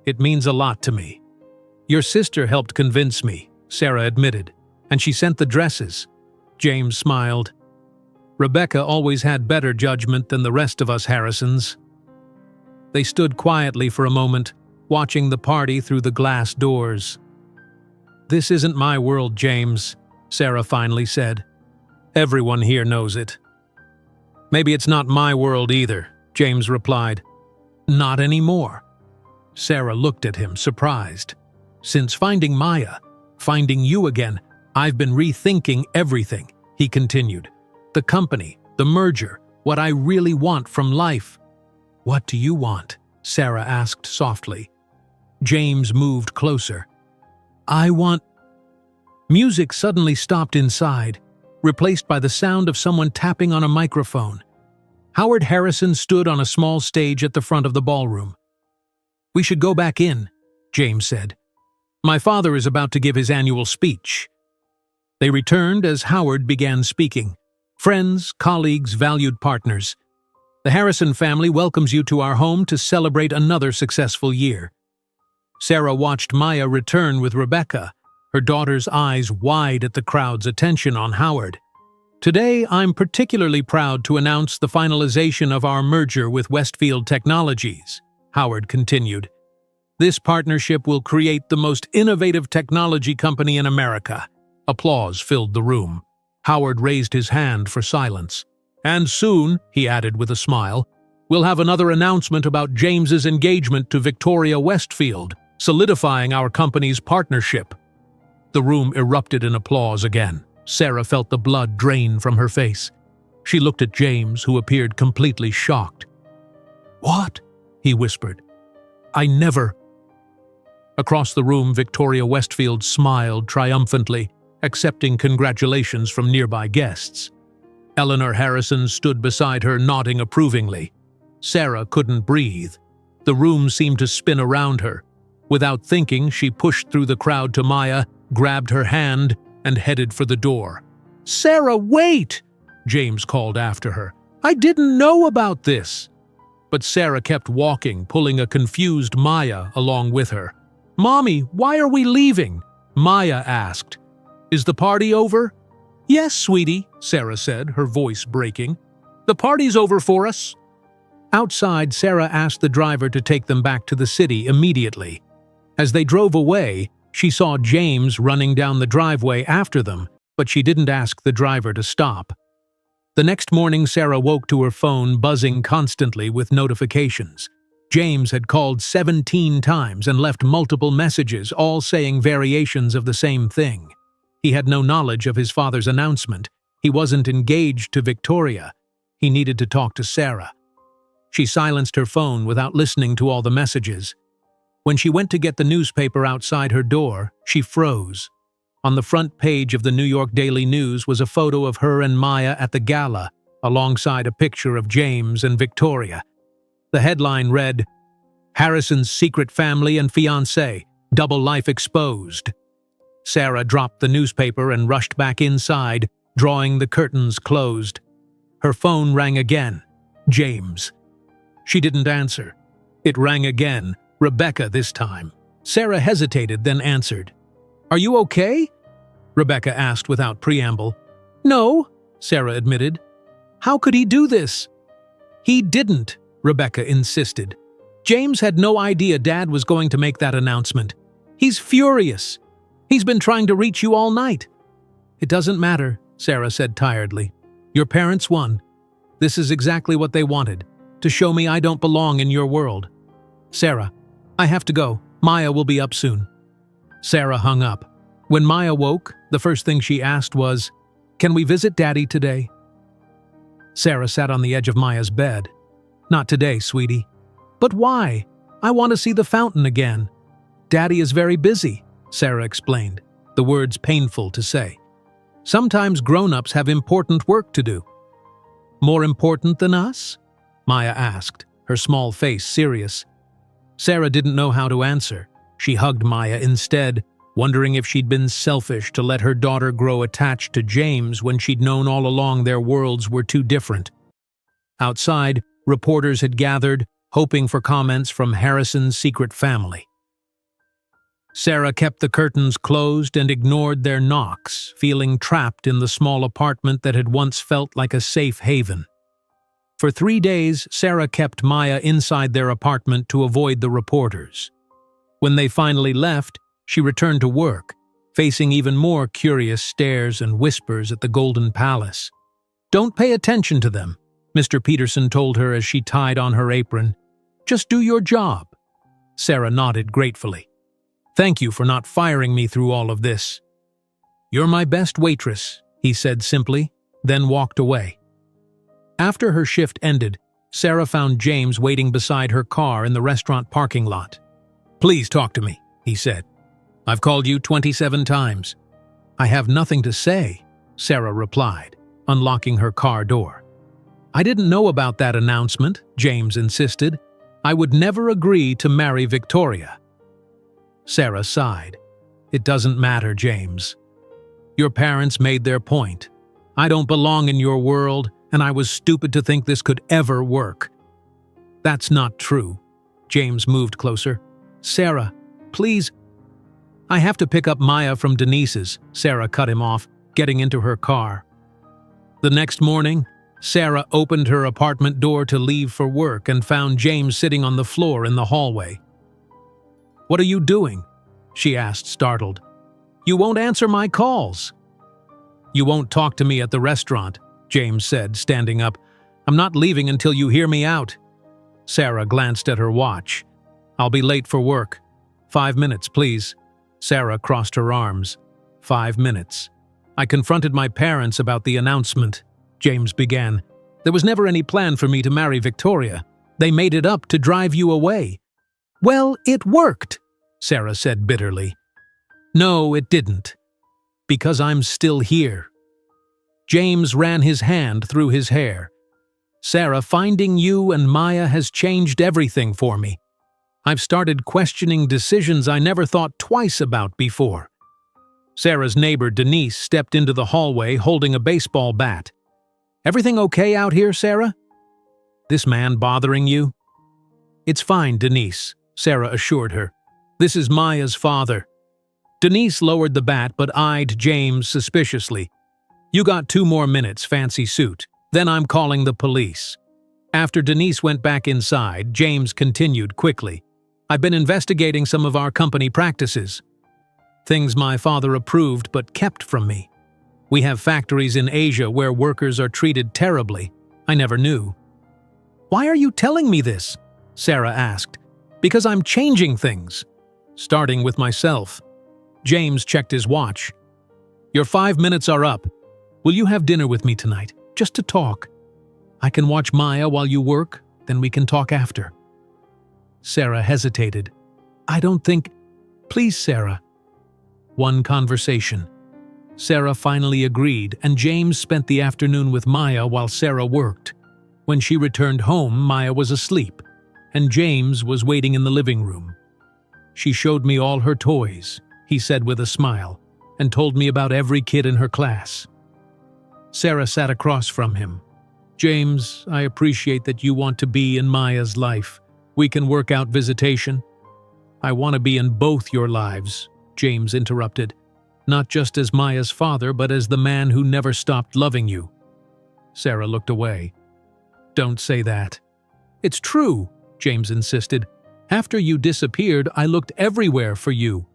"It means a lot to me." "Your sister helped convince me," Sarah admitted, "and she sent the dresses." James smiled. "Rebecca always had better judgment than the rest of us Harrisons." They stood quietly for a moment, watching the party through the glass doors. "This isn't my world, James," Sarah finally said. "Everyone here knows it." "Maybe it's not my world either," James replied. Not anymore. Sarah looked at him, surprised. Since finding Maya, finding you again, I've been rethinking everything, he continued. The company, the merger, what I really want from life. What do you want? Sarah asked softly. James moved closer. I want... Music suddenly stopped inside, replaced by the sound of someone tapping on a microphone. Howard Harrison stood on a small stage at the front of the ballroom. We should go back in, James said. My father is about to give his annual speech. They returned as Howard began speaking. Friends, colleagues, valued partners. The Harrison family welcomes you to our home to celebrate another successful year. Sarah watched Maya return with Rebecca, her daughter's eyes wide at the crowd's attention on Howard. Today, I'm particularly proud to announce the finalization of our merger with Westfield Technologies, Howard continued. This partnership will create the most innovative technology company in America. Applause filled the room. Howard raised his hand for silence. And soon, he added with a smile, we'll have another announcement about James's engagement to Victoria Westfield, solidifying our company's partnership. The room erupted in applause again. Sarah felt the blood drain from her face. She looked at James, who appeared completely shocked. What? He whispered. I never... Across the room, Victoria Westfield smiled triumphantly, accepting congratulations from nearby guests. Eleanor Harrison stood beside her, nodding approvingly. Sarah couldn't breathe. The room seemed to spin around her. Without thinking, she pushed through the crowd to Maya, grabbed her hand, and headed for the door. Sarah, wait! James called after her. I didn't know about this. But Sarah kept walking, pulling a confused Maya along with her. Mommy, why are we leaving? Maya asked. Is the party over? Yes, sweetie, Sarah said, her voice breaking. The party's over for us. Outside, Sarah asked the driver to take them back to the city immediately. As they drove away, she saw James running down the driveway after them, but she didn't ask the driver to stop. The next morning, Sarah woke to her phone buzzing constantly with notifications. James had called 17 times and left multiple messages, all saying variations of the same thing. He had no knowledge of his father's announcement. He wasn't engaged to Victoria. He needed to talk to Sarah. She silenced her phone without listening to all the messages. When she went to get the newspaper outside her door, she froze. On the front page of the New York Daily News was a photo of her and Maya at the gala, alongside a picture of James and Victoria. The headline read, Harrison's secret family and fiancé, double life exposed. Sarah dropped the newspaper and rushed back inside, drawing the curtains closed. Her phone rang again. James. She didn't answer. It rang again. Rebecca this time. Sarah hesitated, then answered. Are you okay? Rebecca asked without preamble. No, Sarah admitted. How could he do this? He didn't, Rebecca insisted. James had no idea Dad was going to make that announcement. He's furious. He's been trying to reach you all night. It doesn't matter, Sarah said tiredly. Your parents won. This is exactly what they wanted, to show me I don't belong in your world. Sarah, I have to go. Maya will be up soon. Sarah hung up. When Maya woke, the first thing she asked was, Can we visit Daddy today? Sarah sat on the edge of Maya's bed. Not today, sweetie. But why? I want to see the fountain again. Daddy is very busy, Sarah explained, the words painful to say. Sometimes grown-ups have important work to do. More important than us? Maya asked, her small face serious. Sarah didn't know how to answer. She hugged Maya instead, wondering if she'd been selfish to let her daughter grow attached to James when she'd known all along their worlds were too different. Outside, reporters had gathered, hoping for comments from Harrison's secret family. Sarah kept the curtains closed and ignored their knocks, feeling trapped in the small apartment that had once felt like a safe haven. For 3 days, Sarah kept Maya inside their apartment to avoid the reporters. When they finally left, she returned to work, facing even more curious stares and whispers at the Golden Palace. Don't pay attention to them, Mr. Peterson told her as she tied on her apron. "Just do your job." Sarah nodded gratefully. "Thank you for not firing me through all of this." "You're my best waitress," he said simply, then walked away. After her shift ended, Sarah found James waiting beside her car in the restaurant parking lot. "Please talk to me," he said. "I've called you 27 times. "I have nothing to say," Sarah replied, unlocking her car door. "I didn't know about that announcement," James insisted. "I would never agree to marry Victoria." Sarah sighed. "It doesn't matter, James. Your parents made their point. I don't belong in your world, and I was stupid to think this could ever work." "That's not true." James moved closer. "Sarah, please." "I have to pick up Maya from Denise's," Sarah cut him off, getting into her car. The next morning, Sarah opened her apartment door to leave for work and found James sitting on the floor in the hallway. "What are you doing?" she asked, startled. "You won't answer my calls." "You won't talk to me at the restaurant," James said, standing up. "I'm not leaving until you hear me out." Sarah glanced at her watch. "I'll be late for work. 5 minutes, please." Sarah crossed her arms. 5 minutes. "I confronted my parents about the announcement," James began. "There was never any plan for me to marry Victoria. They made it up to drive you away." "Well, it worked," Sarah said bitterly. "No, it didn't. Because I'm still here." James ran his hand through his hair. "Sarah, finding you and Maya has changed everything for me. I've started questioning decisions I never thought twice about before." Sarah's neighbor, Denise, stepped into the hallway holding a baseball bat. "Everything okay out here, Sarah? This man bothering you?" "It's fine, Denise," Sarah assured her. "This is Maya's father." Denise lowered the bat but eyed James suspiciously. "You got 2 more minutes, fancy suit. Then I'm calling the police." After Denise went back inside, James continued quickly. "I've been investigating some of our company practices. Things my father approved but kept from me. We have factories in Asia where workers are treated terribly. I never knew." "Why are you telling me this?" Sarah asked. "Because I'm changing things. Starting with myself." James checked his watch. "Your 5 minutes are up. Will you have dinner with me tonight, just to talk? I can watch Maya while you work, then we can talk after." Sarah hesitated. "I don't think—" "Please, Sarah." One conversation. Sarah finally agreed, and James spent the afternoon with Maya while Sarah worked. When she returned home, Maya was asleep, and James was waiting in the living room. "She showed me all her toys," he said with a smile, "and told me about every kid in her class." Sarah sat across from him. "James, I appreciate that you want to be in Maya's life. We can work out visitation." "I want to be in both your lives," James interrupted. "Not just as Maya's father, but as the man who never stopped loving you." Sarah looked away. "Don't say that." "It's true," James insisted. "After you disappeared, I looked everywhere for you.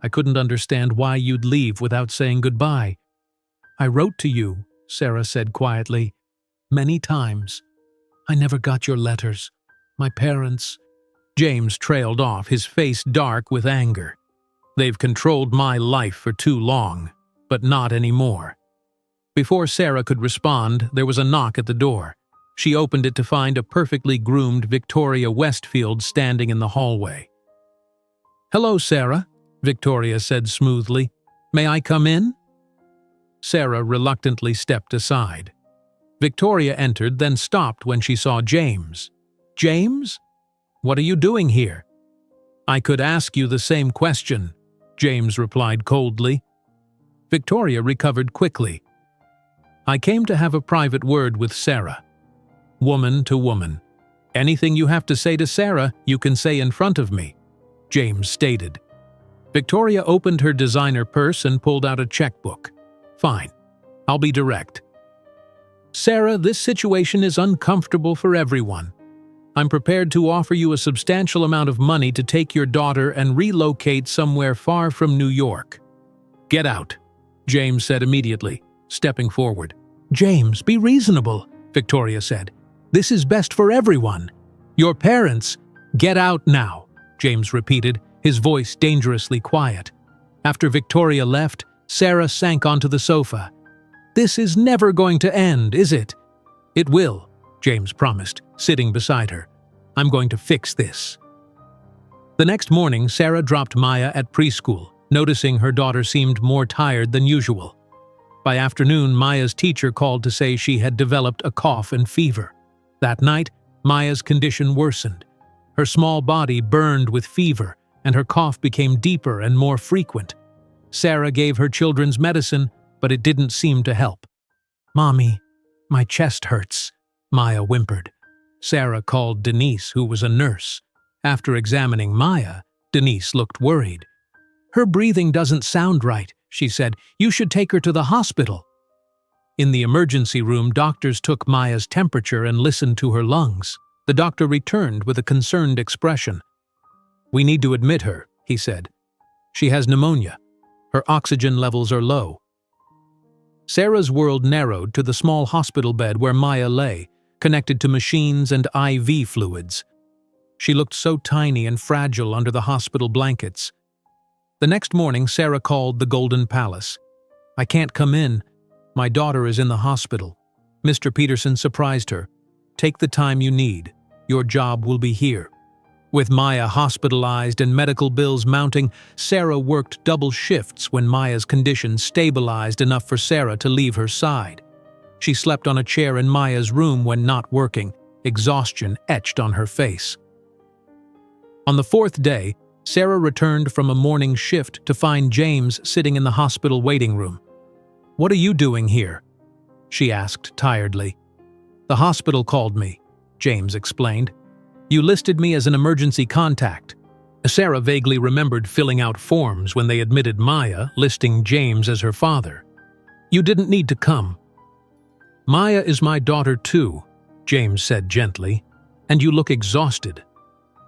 I couldn't understand why you'd leave without saying goodbye." "I wrote to you," Sarah said quietly. "Many times. I never got your letters. My parents—" James trailed off, his face dark with anger. "They've controlled my life for too long, but not anymore." Before Sarah could respond, there was a knock at the door. She opened it to find a perfectly groomed Victoria Westfield standing in the hallway. "Hello, Sarah," Victoria said smoothly. "May I come in?" Sarah reluctantly stepped aside. Victoria entered, then stopped when she saw James. "James? What are you doing here?" "I could ask you the same question," James replied coldly. Victoria recovered quickly. "I came to have a private word with Sarah. Woman to woman. Anything you have to say to Sarah, you can say in front of me," James stated. Victoria opened her designer purse and pulled out a checkbook. "Fine. I'll be direct. Sarah, this situation is uncomfortable for everyone. I'm prepared to offer you a substantial amount of money to take your daughter and relocate somewhere far from New York." "Get out," James said immediately, stepping forward. "James, be reasonable," Victoria said. This is best for everyone. Your parents, get out now, James repeated, his voice dangerously quiet. After Victoria left, Sarah sank onto the sofa. This is never going to end, is it? It will, James promised, sitting beside her. I'm going to fix this. The next morning, Sarah dropped Maya at preschool, noticing her daughter seemed more tired than usual. By afternoon, Maya's teacher called to say she had developed a cough and fever. That night, Maya's condition worsened. Her small body burned with fever, and her cough became deeper and more frequent. Sarah gave her children's medicine, but it didn't seem to help. "Mommy, my chest hurts," Maya whimpered. Sarah called Denise, who was a nurse. After examining Maya, Denise looked worried. "Her breathing doesn't sound right," she said. "You should take her to the hospital." In the emergency room, doctors took Maya's temperature and listened to her lungs. The doctor returned with a concerned expression. "We need to admit her," he said. "She has pneumonia. Her oxygen levels are low." Sarah's world narrowed to the small hospital bed where Maya lay, connected to machines and IV fluids. She looked so tiny and fragile under the hospital blankets. The next morning, Sarah called the Golden Palace. "I can't come in. My daughter is in the hospital." Mr. Peterson surprised her. "Take the time you need. Your job will be here." With Maya hospitalized and medical bills mounting, Sarah worked double shifts when Maya's condition stabilized enough for Sarah to leave her side. She slept on a chair in Maya's room when not working, exhaustion etched on her face. On the fourth day, Sarah returned from a morning shift to find James sitting in the hospital waiting room. "What are you doing here?" she asked tiredly. "The hospital called me," James explained. "You listed me as an emergency contact." Sarah vaguely remembered filling out forms when they admitted Maya, listing James as her father. "You didn't need to come." "Maya is my daughter too," James said gently, "and you look exhausted.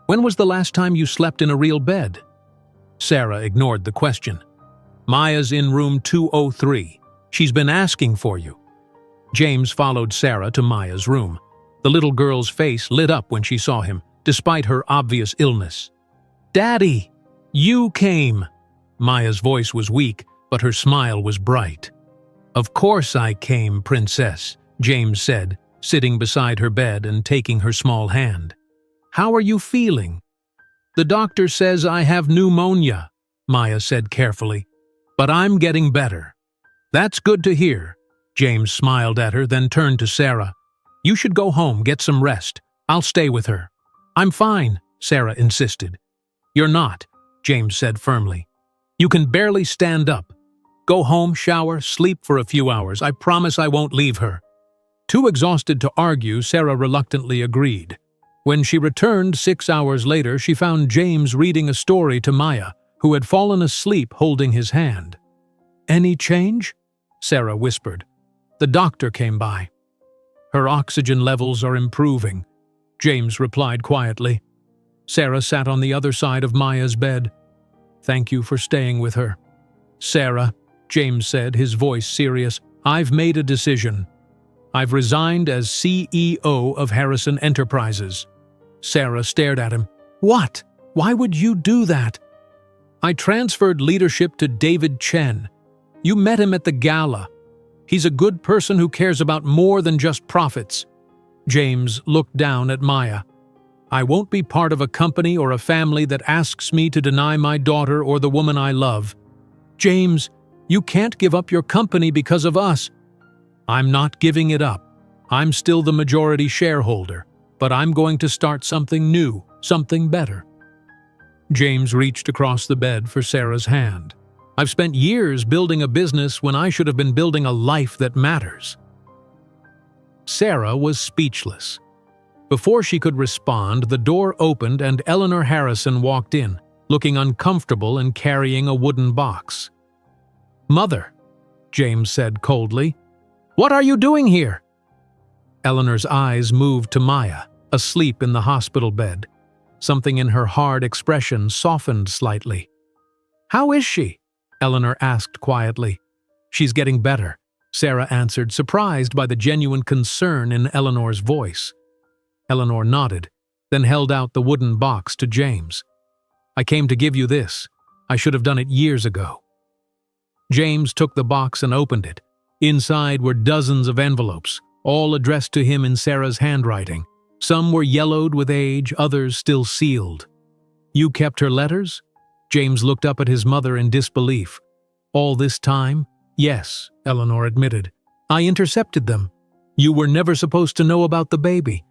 When was the last time you slept in a real bed?" Sarah ignored the question. "Maya's in room 203. She's been asking for you." James followed Sarah to Maya's room. The little girl's face lit up when she saw him, despite her obvious illness. "Daddy, you came!" Maya's voice was weak, but her smile was bright. "Of course I came, Princess," James said, sitting beside her bed and taking her small hand. "How are you feeling?" "The doctor says I have pneumonia," Maya said carefully, "but I'm getting better." "That's good to hear." James smiled at her, then turned to Sarah. "You should go home, get some rest. I'll stay with her." "I'm fine," Sarah insisted. "You're not," James said firmly. "You can barely stand up. Go home, shower, sleep for a few hours. I promise I won't leave her." Too exhausted to argue, Sarah reluctantly agreed. When she returned 6 hours later, she found James reading a story to Maya, who had fallen asleep holding his hand. "Any change?" Sarah whispered. "The doctor came by. Her oxygen levels are improving," James replied quietly. Sarah sat on the other side of Maya's bed. "Thank you for staying with her." "Sarah," James said, his voice serious, "I've made a decision. I've resigned as CEO of Harrison Enterprises." Sarah stared at him. "What? Why would you do that?" "I transferred leadership to David Chen. You met him at the gala. He's a good person who cares about more than just profits." James looked down at Maya. "I won't be part of a company or a family that asks me to deny my daughter or the woman I love." "James, you can't give up your company because of us." "I'm not giving it up. I'm still the majority shareholder, but I'm going to start something new, something better." James reached across the bed for Sarah's hand. "I've spent years building a business when I should have been building a life that matters." Sarah was speechless. Before she could respond, the door opened and Eleanor Harrison walked in, looking uncomfortable and carrying a wooden box. "Mother," James said coldly, "what are you doing here?" Eleanor's eyes moved to Maya, asleep in the hospital bed. Something in her hard expression softened slightly. "How is she?" Eleanor asked quietly. "She's getting better," Sarah answered, surprised by the genuine concern in Eleanor's voice. Eleanor nodded, then held out the wooden box to James. "I came to give you this. I should have done it years ago." James took the box and opened it. Inside were dozens of envelopes, all addressed to him in Sarah's handwriting. Some were yellowed with age, others still sealed. "You kept her letters?" James looked up at his mother in disbelief. "All this time?" "Yes," Eleanor admitted. "I intercepted them. You were never supposed to know about the baby."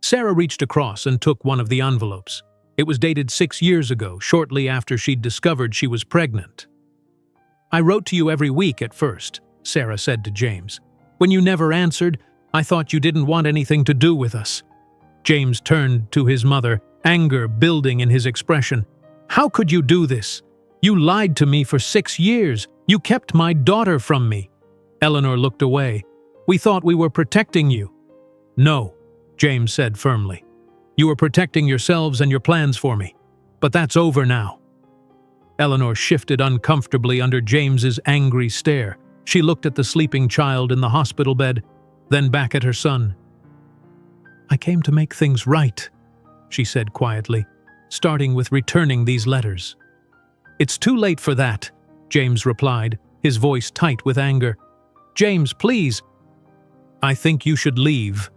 Sarah reached across and took one of the envelopes. It was dated 6 years ago, shortly after she'd discovered she was pregnant. "I wrote to you every week at first," Sarah said to James. "When you never answered, I thought you didn't want anything to do with us." James turned to his mother, anger building in his expression. "How could you do this? You lied to me for 6 years. You kept my daughter from me." Eleanor looked away. "We thought we were protecting you." "No," James said firmly. "You were protecting yourselves and your plans for me. But that's over now." Eleanor shifted uncomfortably under James's angry stare. She looked at the sleeping child in the hospital bed, then back at her son. "I came to make things right," she said quietly, "starting with returning these letters." "It's too late for that," James replied, his voice tight with anger. "James, please." "I think you should leave,"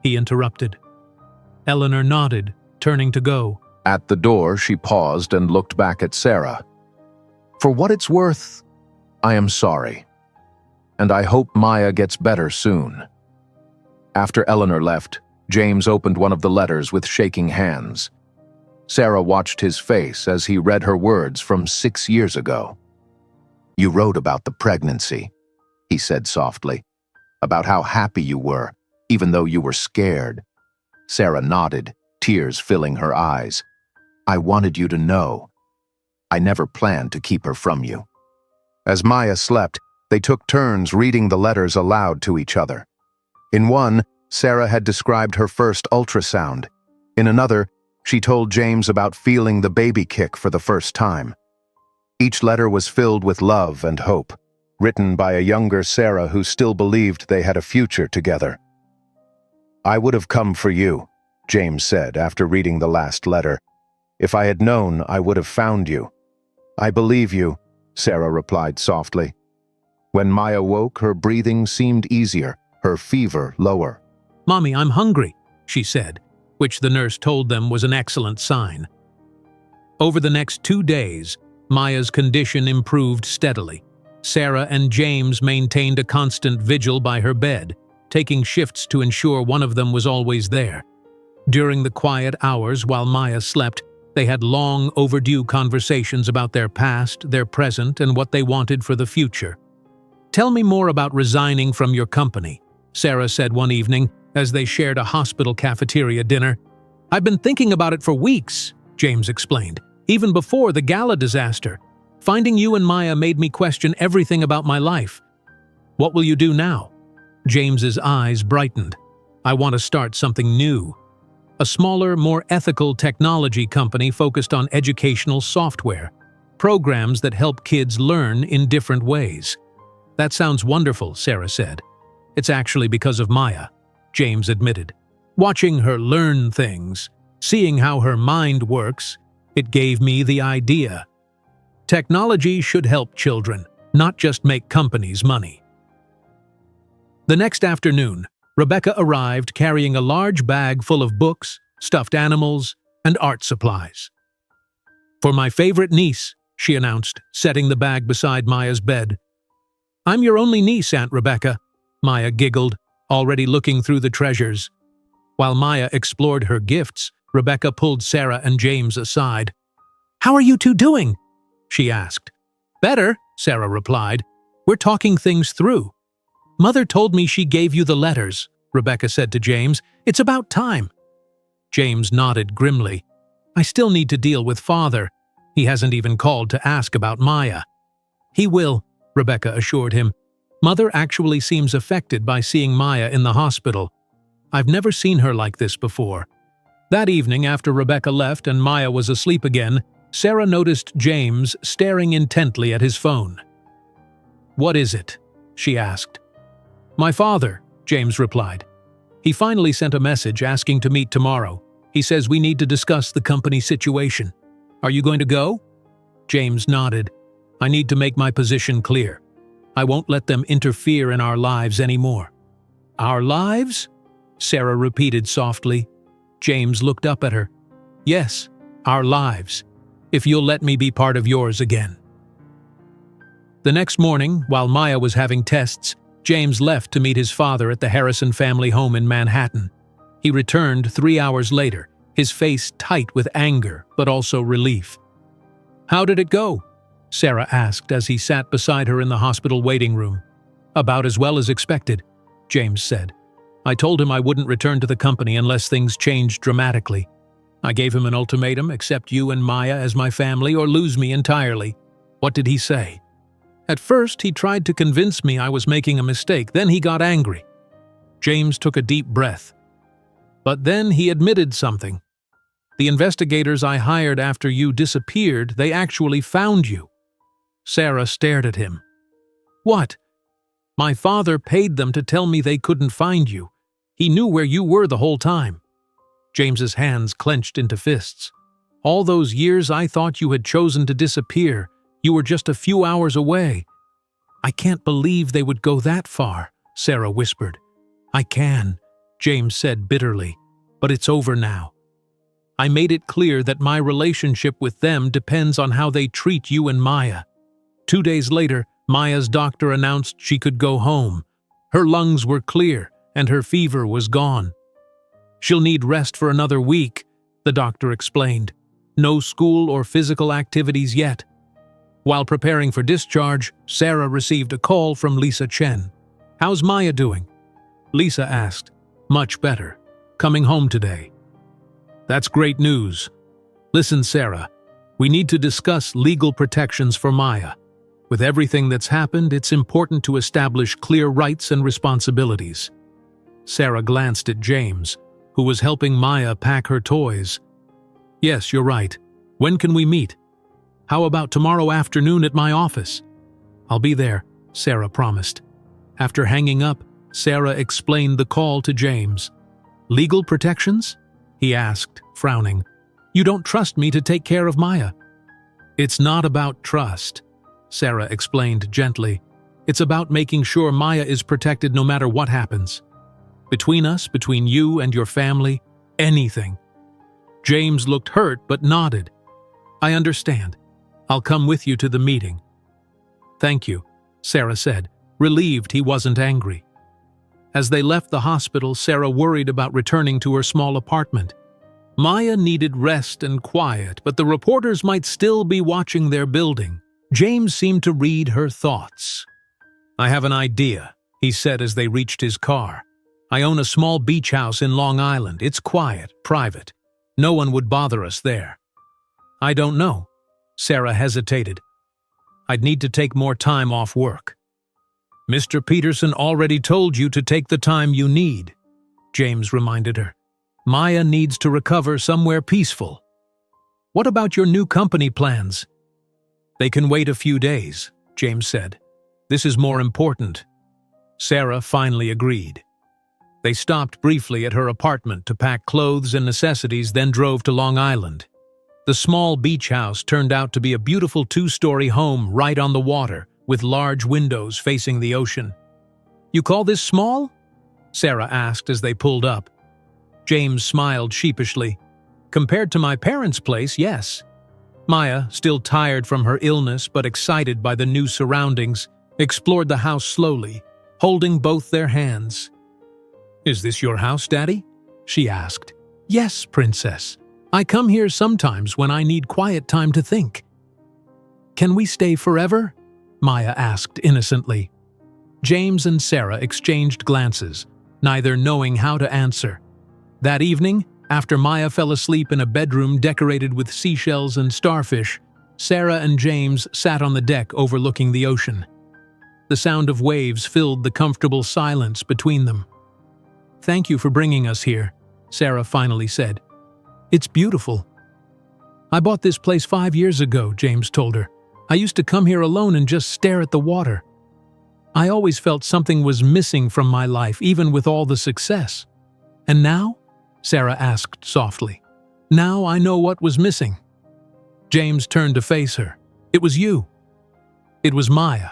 he interrupted. Eleanor nodded, turning to go. At the door, she paused and looked back at Sarah. "For what it's worth, I am sorry. And I hope Maya gets better soon." After Eleanor left, James opened one of the letters with shaking hands. Sarah watched his face as he read her words from 6 years ago. "You wrote about the pregnancy," he said softly, "about how happy you were, even though you were scared." Sarah nodded, tears filling her eyes. "I wanted you to know. I never planned to keep her from you." As Maya slept, they took turns reading the letters aloud to each other. In one, Sarah had described her first ultrasound. In another, she told James about feeling the baby kick for the first time. Each letter was filled with love and hope, written by a younger Sarah who still believed they had a future together. "I would have come for you," James said after reading the last letter. "If I had known, I would have found you." "I believe you," Sarah replied softly. When Maya woke, her breathing seemed easier, her fever lower. "Mommy, I'm hungry," she said, which the nurse told them was an excellent sign. Over the next 2 days, Maya's condition improved steadily. Sarah and James maintained a constant vigil by her bed, taking shifts to ensure one of them was always there. During the quiet hours while Maya slept, they had long overdue conversations about their past, their present, and what they wanted for the future. "Tell me more about resigning from your company," Sarah said one evening as they shared a hospital cafeteria dinner. "I've been thinking about it for weeks," James explained, "even before the gala disaster. Finding you and Maya made me question everything about my life." "What will you do now?" James's eyes brightened. "I want to start something new. A smaller, more ethical technology company focused on educational software, programs that help kids learn in different ways." "That sounds wonderful," Sarah said. "It's actually because of Maya," James admitted. "Watching her learn things, seeing how her mind works, it gave me the idea. Technology should help children, not just make companies money." The next afternoon, Rebecca arrived carrying a large bag full of books, stuffed animals, and art supplies. "For my favorite niece," she announced, setting the bag beside Maya's bed. "I'm your only niece, Aunt Rebecca," Maya giggled, already looking through the treasures. While Maya explored her gifts, Rebecca pulled Sarah and James aside. "How are you two doing?" she asked. "Better," Sarah replied. "We're talking things through." "Mother told me she gave you the letters," Rebecca said to James. "It's about time." James nodded grimly. "I still need to deal with Father. He hasn't even called to ask about Maya." "He will," Rebecca assured him. "Mother actually seems affected by seeing Maya in the hospital. I've never seen her like this before." That evening, after Rebecca left and Maya was asleep again, Sarah noticed James staring intently at his phone. "What is it?" she asked. "My father," James replied. He finally sent a message asking to meet tomorrow. He says we need to discuss the company situation. Are you going to go? James nodded. I need to make my position clear. I won't let them interfere in our lives anymore. Our lives? Sarah repeated softly. James looked up at her. Yes, our lives. If you'll let me be part of yours again. The next morning, while Maya was having tests, James left to meet his father at the Harrison family home in Manhattan. He returned 3 hours later, his face tight with anger, but also relief. How did it go? Sarah asked as he sat beside her in the hospital waiting room. About as well as expected, James said. I told him I wouldn't return to the company unless things changed dramatically. I gave him an ultimatum: accept you and Maya as my family or lose me entirely. What did he say? At first, he tried to convince me I was making a mistake. Then he got angry. James took a deep breath. But then he admitted something. The investigators I hired after you disappeared, they actually found you. Sarah stared at him. What? My father paid them to tell me they couldn't find you. He knew where you were the whole time. James's hands clenched into fists. All those years I thought you had chosen to disappear. You were just a few hours away. I can't believe they would go that far, Sarah whispered. I can, James said bitterly, but it's over now. I made it clear that my relationship with them depends on how they treat you and Maya. 2 days later, Maya's doctor announced she could go home. Her lungs were clear, and her fever was gone. She'll need rest for another week, the doctor explained. No school or physical activities yet. While preparing for discharge, Sarah received a call from Lisa Chen. How's Maya doing? Lisa asked. Much better. Coming home today. That's great news. Listen, Sarah, we need to discuss legal protections for Maya. With everything that's happened, it's important to establish clear rights and responsibilities. Sarah glanced at James, who was helping Maya pack her toys. Yes, you're right. When can we meet? How about tomorrow afternoon at my office? I'll be there, Sarah promised. After hanging up, Sarah explained the call to James. Legal protections? He asked, frowning. You don't trust me to take care of Maya. It's not about trust, Sarah explained gently. It's about making sure Maya is protected no matter what happens. Between us, between you and your family, anything. James looked hurt but nodded. I understand. I'll come with you to the meeting. Thank you, Sarah said, relieved he wasn't angry. As they left the hospital, Sarah worried about returning to her small apartment. Maya needed rest and quiet, but the reporters might still be watching their building. James seemed to read her thoughts. I have an idea, he said as they reached his car. I own a small beach house in Long Island. It's quiet, private. No one would bother us there. I don't know. Sarah hesitated. I'd need to take more time off work. Mr. Peterson already told you to take the time you need, James reminded her. Maya needs to recover somewhere peaceful. What about your new company plans? They can wait a few days, James said. This is more important. Sarah finally agreed. They stopped briefly at her apartment to pack clothes and necessities, then drove to Long Island. The small beach house turned out to be a beautiful 2-story home right on the water, with large windows facing the ocean. You call this small? Sarah asked as they pulled up. James smiled sheepishly. Compared to my parents' place, yes. Maya, still tired from her illness but excited by the new surroundings, explored the house slowly, holding both their hands. Is this your house, Daddy? She asked. Yes, Princess. I come here sometimes when I need quiet time to think. Can we stay forever? Maya asked innocently. James and Sarah exchanged glances, neither knowing how to answer. That evening, after Maya fell asleep in a bedroom decorated with seashells and starfish, Sarah and James sat on the deck overlooking the ocean. The sound of waves filled the comfortable silence between them. Thank you for bringing us here, Sarah finally said. It's beautiful. I bought this place 5 years ago, James told her. I used to come here alone and just stare at the water. I always felt something was missing from my life, even with all the success. "And now?" Sarah asked softly. "Now I know what was missing." James turned to face her. "It was you. It was Maya.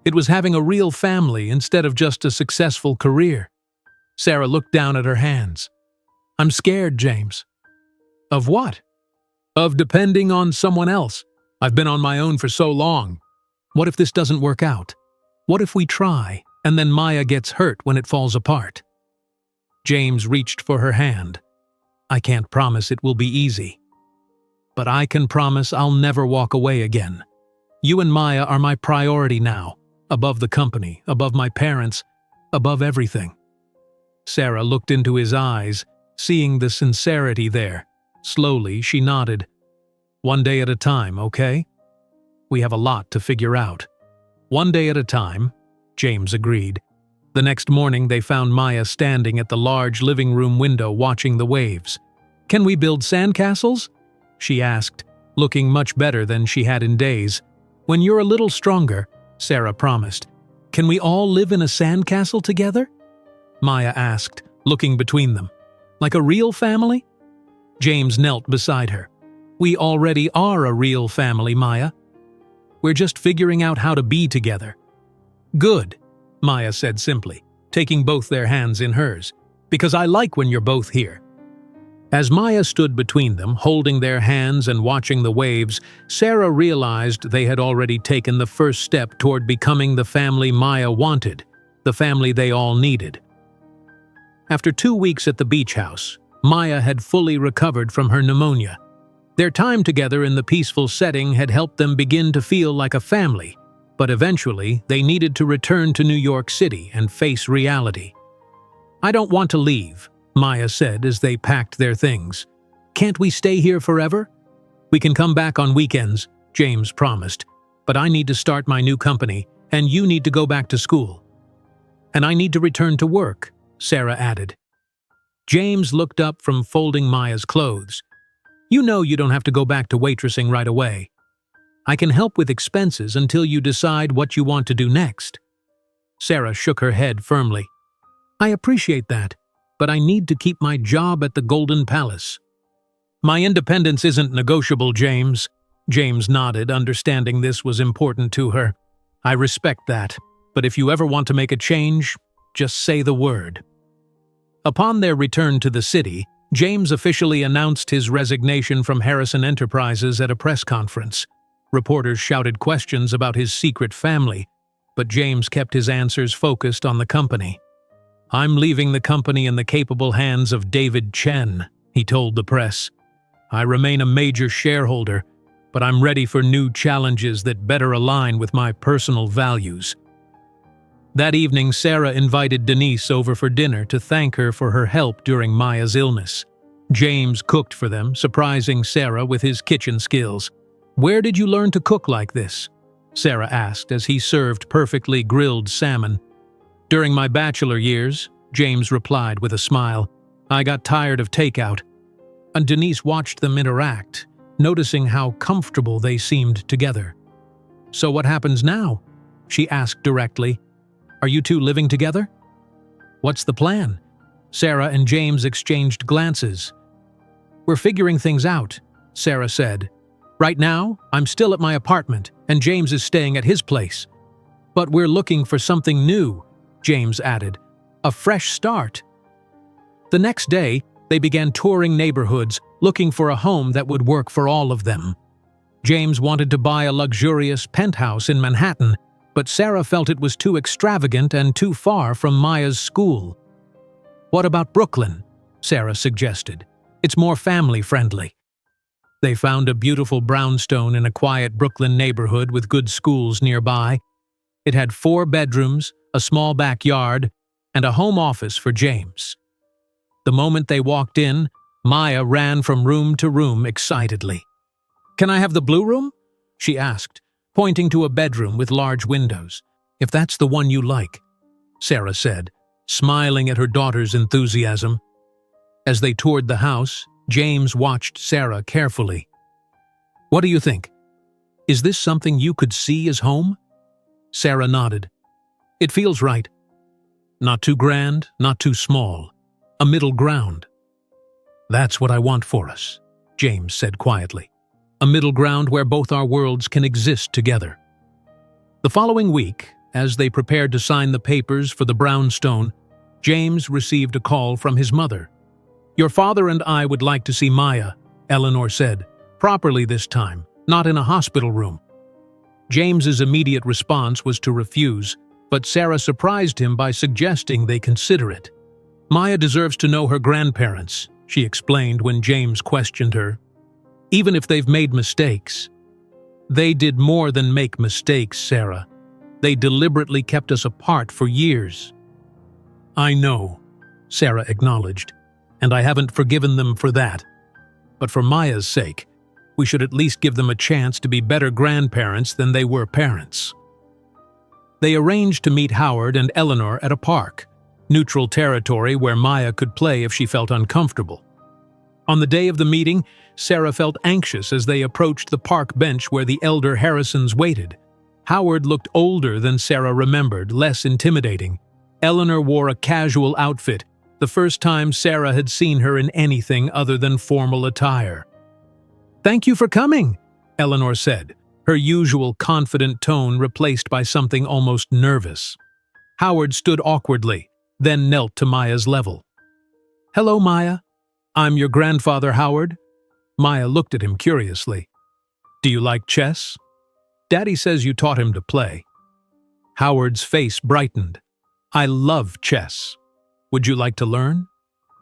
It was having a real family instead of just a successful career." Sarah looked down at her hands. "I'm scared, James." "Of what?" "Of depending on someone else. I've been on my own for so long. What if this doesn't work out? What if we try, and then Maya gets hurt when it falls apart?" James reached for her hand. "I can't promise it will be easy. But I can promise I'll never walk away again. You and Maya are my priority now, above the company, above my parents, above everything." Sarah looked into his eyes, seeing the sincerity there. Slowly, she nodded. "One day at a time, okay? We have a lot to figure out." "One day at a time," James agreed. The next morning, they found Maya standing at the large living room window watching the waves. "Can we build sandcastles?" she asked, looking much better than she had in days. "When you're a little stronger," Sarah promised. "Can we all live in a sandcastle together?" Maya asked, looking between them. "Like a real family?" James knelt beside her. "We already are a real family, Maya. We're just figuring out how to be together." "Good," Maya said simply, taking both their hands in hers, "because I like when you're both here." As Maya stood between them, holding their hands and watching the waves, Sarah realized they had already taken the first step toward becoming the family Maya wanted, the family they all needed. After 2 weeks at the beach house, Maya had fully recovered from her pneumonia. Their time together in the peaceful setting had helped them begin to feel like a family, but eventually they needed to return to New York City and face reality. "I don't want to leave," Maya said as they packed their things. "Can't we stay here forever?" "We can come back on weekends," James promised, "but I need to start my new company, and you need to go back to school." "And I need to return to work," Sarah added. James looked up from folding Maya's clothes. "You know you don't have to go back to waitressing right away. I can help with expenses until you decide what you want to do next." Sarah shook her head firmly. "I appreciate that, but I need to keep my job at the Golden Palace." "My independence isn't negotiable, James." James nodded, understanding this was important to her. "I respect that, but if you ever want to make a change, just say the word." Upon their return to the city, James officially announced his resignation from Harrison Enterprises at a press conference. Reporters shouted questions about his secret family, but James kept his answers focused on the company. "I'm leaving the company in the capable hands of David Chen," he told the press. "I remain a major shareholder, but I'm ready for new challenges that better align with my personal values." That evening, Sarah invited Denise over for dinner to thank her for her help during Maya's illness. James cooked for them, surprising Sarah with his kitchen skills. "Where did you learn to cook like this?" Sarah asked as he served perfectly grilled salmon. "During my bachelor years," James replied with a smile. "I got tired of takeout." And Denise watched them interact, noticing how comfortable they seemed together. "So what happens now?" she asked directly. "Are you two living together?" "What's the plan?" Sarah and James exchanged glances. "We're figuring things out," Sarah said. "Right now, I'm still at my apartment, and James is staying at his place. But we're looking for something new," James added. "A fresh start." The next day, they began touring neighborhoods, looking for a home that would work for all of them. James wanted to buy a luxurious penthouse in Manhattan, but Sarah felt it was too extravagant and too far from Maya's school. "What about Brooklyn?" Sarah suggested. "It's more family-friendly." They found a beautiful brownstone in a quiet Brooklyn neighborhood with good schools nearby. It had 4 bedrooms, a small backyard, and a home office for James. The moment they walked in, Maya ran from room to room excitedly. "Can I have the blue room?" she asked, pointing to a bedroom with large windows. "If that's the one you like," Sarah said, smiling at her daughter's enthusiasm. As they toured the house, James watched Sarah carefully. "What do you think? Is this something you could see as home?" Sarah nodded. "It feels right. Not too grand, not too small. a middle ground. That's what I want for us, James said quietly. A middle ground where both our worlds can exist together. The following week, as they prepared to sign the papers for the brownstone, James received a call from his mother. "Your father and I would like to see Maya," Eleanor said, "properly this time, not in a hospital room." James's immediate response was to refuse, but Sarah surprised him by suggesting they consider it. "Maya deserves to know her grandparents," she explained when James questioned her. "Even if they've made mistakes." "They did more than make mistakes, Sarah. They deliberately kept us apart for years." "I know," Sarah acknowledged, "and I haven't forgiven them for that. But for Maya's sake, we should at least give them a chance to be better grandparents than they were parents." They arranged to meet Howard and Eleanor at a park, neutral territory where Maya could play if she felt uncomfortable. On the day of the meeting, Sarah felt anxious as they approached the park bench where the elder Harrisons waited. Howard looked older than Sarah remembered, less intimidating. Eleanor wore a casual outfit, the first time Sarah had seen her in anything other than formal attire. "Thank you for coming," Eleanor said, her usual confident tone replaced by something almost nervous. Howard stood awkwardly, then knelt to Maya's level. "Hello, Maya. I'm your grandfather, Howard." Maya looked at him curiously. "Do you like chess? Daddy says you taught him to play." Howard's face brightened. "I love chess. Would you like to learn?"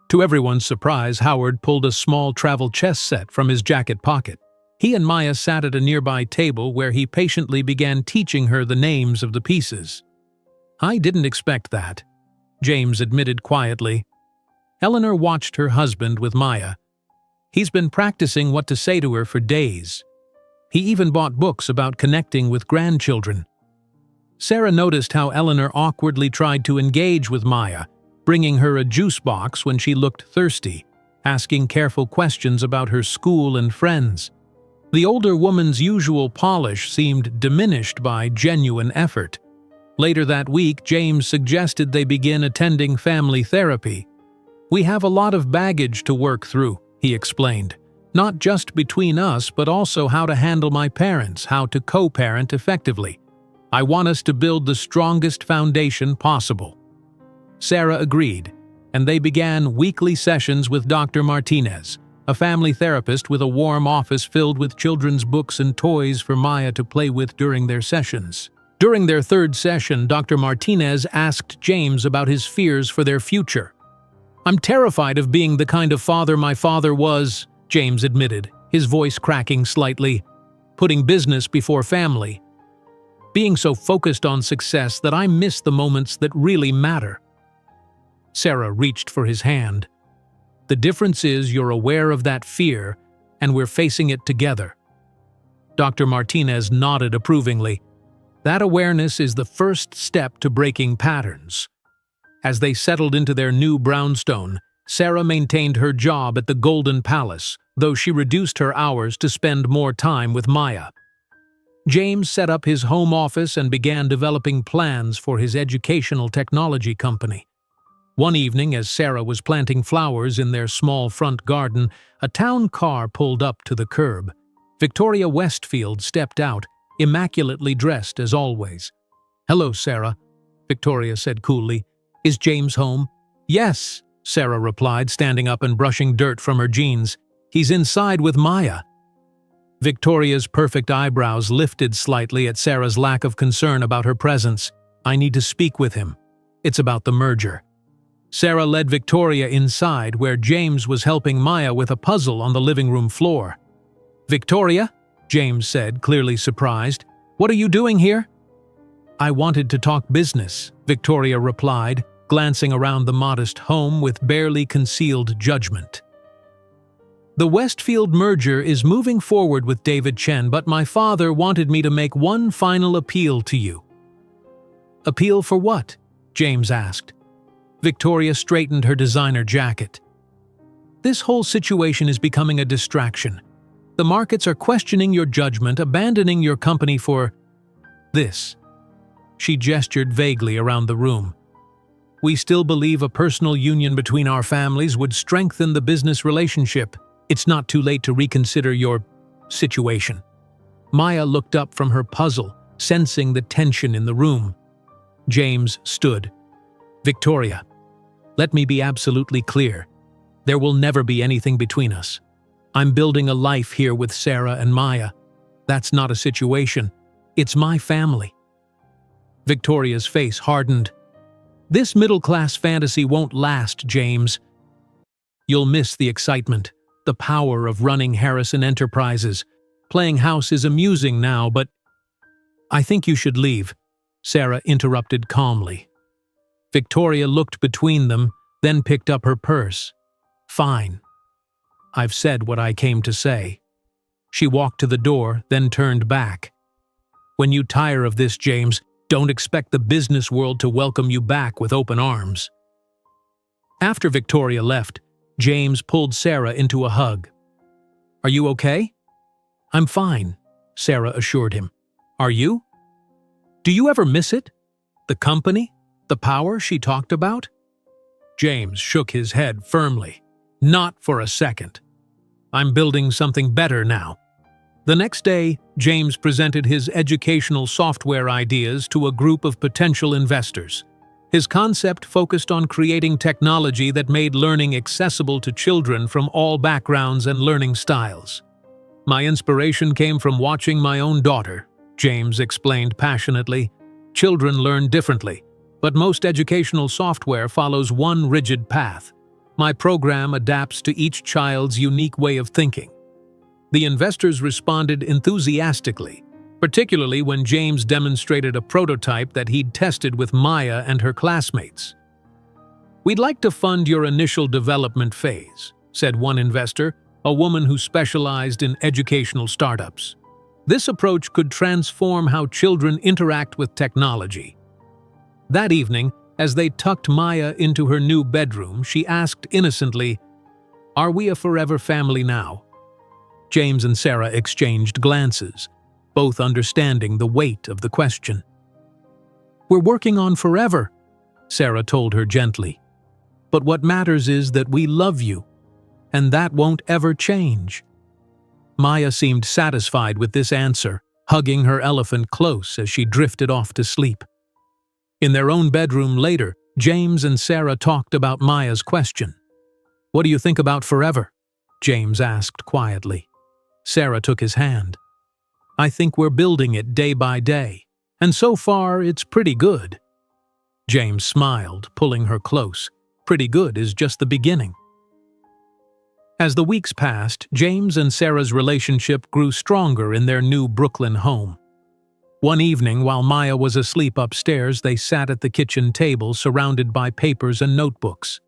To everyone's surprise, Howard pulled a small travel chess set from his jacket pocket. He and Maya sat at a nearby table where he patiently began teaching her the names of the pieces. "I didn't expect that," James admitted quietly. Eleanor watched her husband with Maya. He's been practicing what to say to her for days. He even bought books about connecting with grandchildren. Sarah noticed how Eleanor awkwardly tried to engage with Maya, bringing her a juice box when she looked thirsty, asking careful questions about her school and friends. The older woman's usual polish seemed diminished by genuine effort. Later that week, James suggested they begin attending family therapy. "We have a lot of baggage to work through," he explained. "Not just between us, but also how to handle my parents, how to co-parent effectively. I want us to build the strongest foundation possible." Sarah agreed, and they began weekly sessions with Dr. Martinez, a family therapist with a warm office filled with children's books and toys for Maya to play with during their sessions. During their third session, Dr. Martinez asked James about his fears for their future. "I'm terrified of being the kind of father my father was," James admitted, his voice cracking slightly, "putting business before family. Being so focused on success that I miss the moments that really matter." Sarah reached for his hand. "The difference is you're aware of that fear, and we're facing it together." Dr. Martinez nodded approvingly. That awareness is the first step to breaking patterns. As they settled into their new brownstone, Sarah maintained her job at the Golden Palace, though she reduced her hours to spend more time with Maya. James set up his home office and began developing plans for his educational technology company. One evening, as Sarah was planting flowers in their small front garden, a town car pulled up to the curb. Victoria Westfield stepped out, immaculately dressed as always. "Hello, Sarah," Victoria said coolly. "Is James home?" "Yes," Sarah replied, standing up and brushing dirt from her jeans. "He's inside with Maya." Victoria's perfect eyebrows lifted slightly at Sarah's lack of concern about her presence. "I need to speak with him. It's about the merger." Sarah led Victoria inside, where James was helping Maya with a puzzle on the living room floor. "Victoria?" James said, clearly surprised. "What are you doing here?" "I wanted to talk business," Victoria replied, glancing around the modest home with barely concealed judgment. "The Westfield merger is moving forward with David Chen, but my father wanted me to make one final appeal to you." "Appeal for what?" James asked. Victoria straightened her designer jacket. "This whole situation is becoming a distraction. The markets are questioning your judgment, abandoning your company for this." She gestured vaguely around the room. We still believe a personal union between our families would strengthen the business relationship. It's not too late to reconsider your situation." Maya looked up from her puzzle, sensing the tension in the room. James stood. "Victoria, let me be absolutely clear. There will never be anything between us. I'm building a life here with Sarah and Maya. That's not a situation. It's my family." Victoria's face hardened. "This middle-class fantasy won't last, James. You'll miss the excitement, the power of running Harrison Enterprises. Playing house is amusing now, but I think you should leave," Sarah interrupted calmly. Victoria looked between them, then picked up her purse. "Fine. I've said what I came to say." She walked to the door, then turned back. "When you tire of this, James, don't expect the business world to welcome you back with open arms." After Victoria left, James pulled Sarah into a hug. "Are you okay?" "I'm fine," Sarah assured him. "Are you? Do you ever miss it? The company? The power she talked about?" James shook his head firmly. "Not for a second. I'm building something better now." The next day, James presented his educational software ideas to a group of potential investors. His concept focused on creating technology that made learning accessible to children from all backgrounds and learning styles. "My inspiration came from watching my own daughter," James explained passionately. "Children learn differently, but most educational software follows one rigid path. My program adapts to each child's unique way of thinking." The investors responded enthusiastically, particularly when James demonstrated a prototype that he'd tested with Maya and her classmates. "We'd like to fund your initial development phase," said one investor, a woman who specialized in educational startups. "This approach could transform how children interact with technology." That evening, as they tucked Maya into her new bedroom, she asked innocently, "Are we a forever family now?" James and Sarah exchanged glances, both understanding the weight of the question. "We're working on forever," Sarah told her gently. "But what matters is that we love you, and that won't ever change." Maya seemed satisfied with this answer, hugging her elephant close as she drifted off to sleep. In their own bedroom later, James and Sarah talked about Maya's question. "What do you think about forever?" James asked quietly. Sarah took his hand. "I think we're building it day by day, and so far it's pretty good." James smiled, pulling her close. Pretty good is just the beginning. As the weeks passed, James and Sarah's relationship grew stronger in their new Brooklyn home. One evening, while Maya was asleep upstairs, they sat at the kitchen table surrounded by papers and notebooks.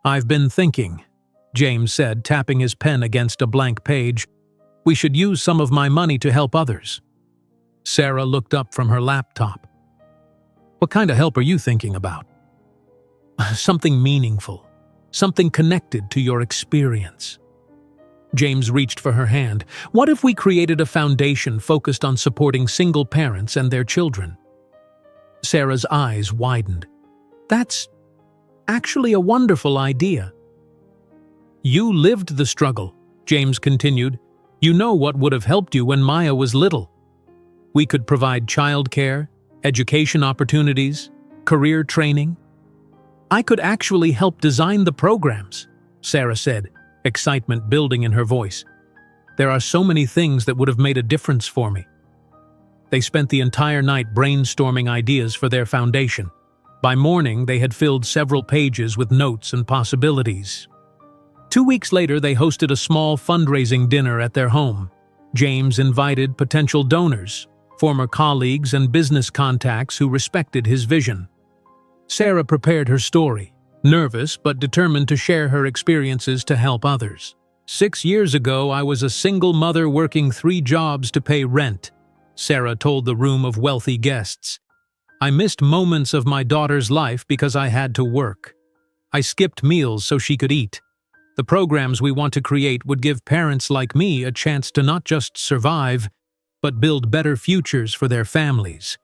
"I've been thinking," James said, tapping his pen against a blank page. "We should use some of my money to help others." Sarah looked up from her laptop. "What kind of help are you thinking about?" "Something meaningful. Something connected to your experience." James reached for her hand. "What if we created a foundation focused on supporting single parents and their children?" Sarah's eyes widened. "That's actually a wonderful idea." "You lived the struggle," James continued. "You know what would have helped you when Maya was little. We could provide childcare, education opportunities, career training. I could actually help design the programs," Sarah said, excitement building in her voice. "There are so many things that would have made a difference for me." They spent the entire night brainstorming ideas for their foundation. By morning, they had filled several pages with notes and possibilities. 2 weeks later, they hosted a small fundraising dinner at their home. James invited potential donors, former colleagues and business contacts who respected his vision. Sarah prepared her story, nervous but determined to share her experiences to help others. 6 years ago, I was a single mother working 3 jobs to pay rent," Sarah told the room of wealthy guests. "I missed moments of my daughter's life because I had to work. I skipped meals so she could eat. The programs we want to create would give parents like me a chance to not just survive, but build better futures for their families."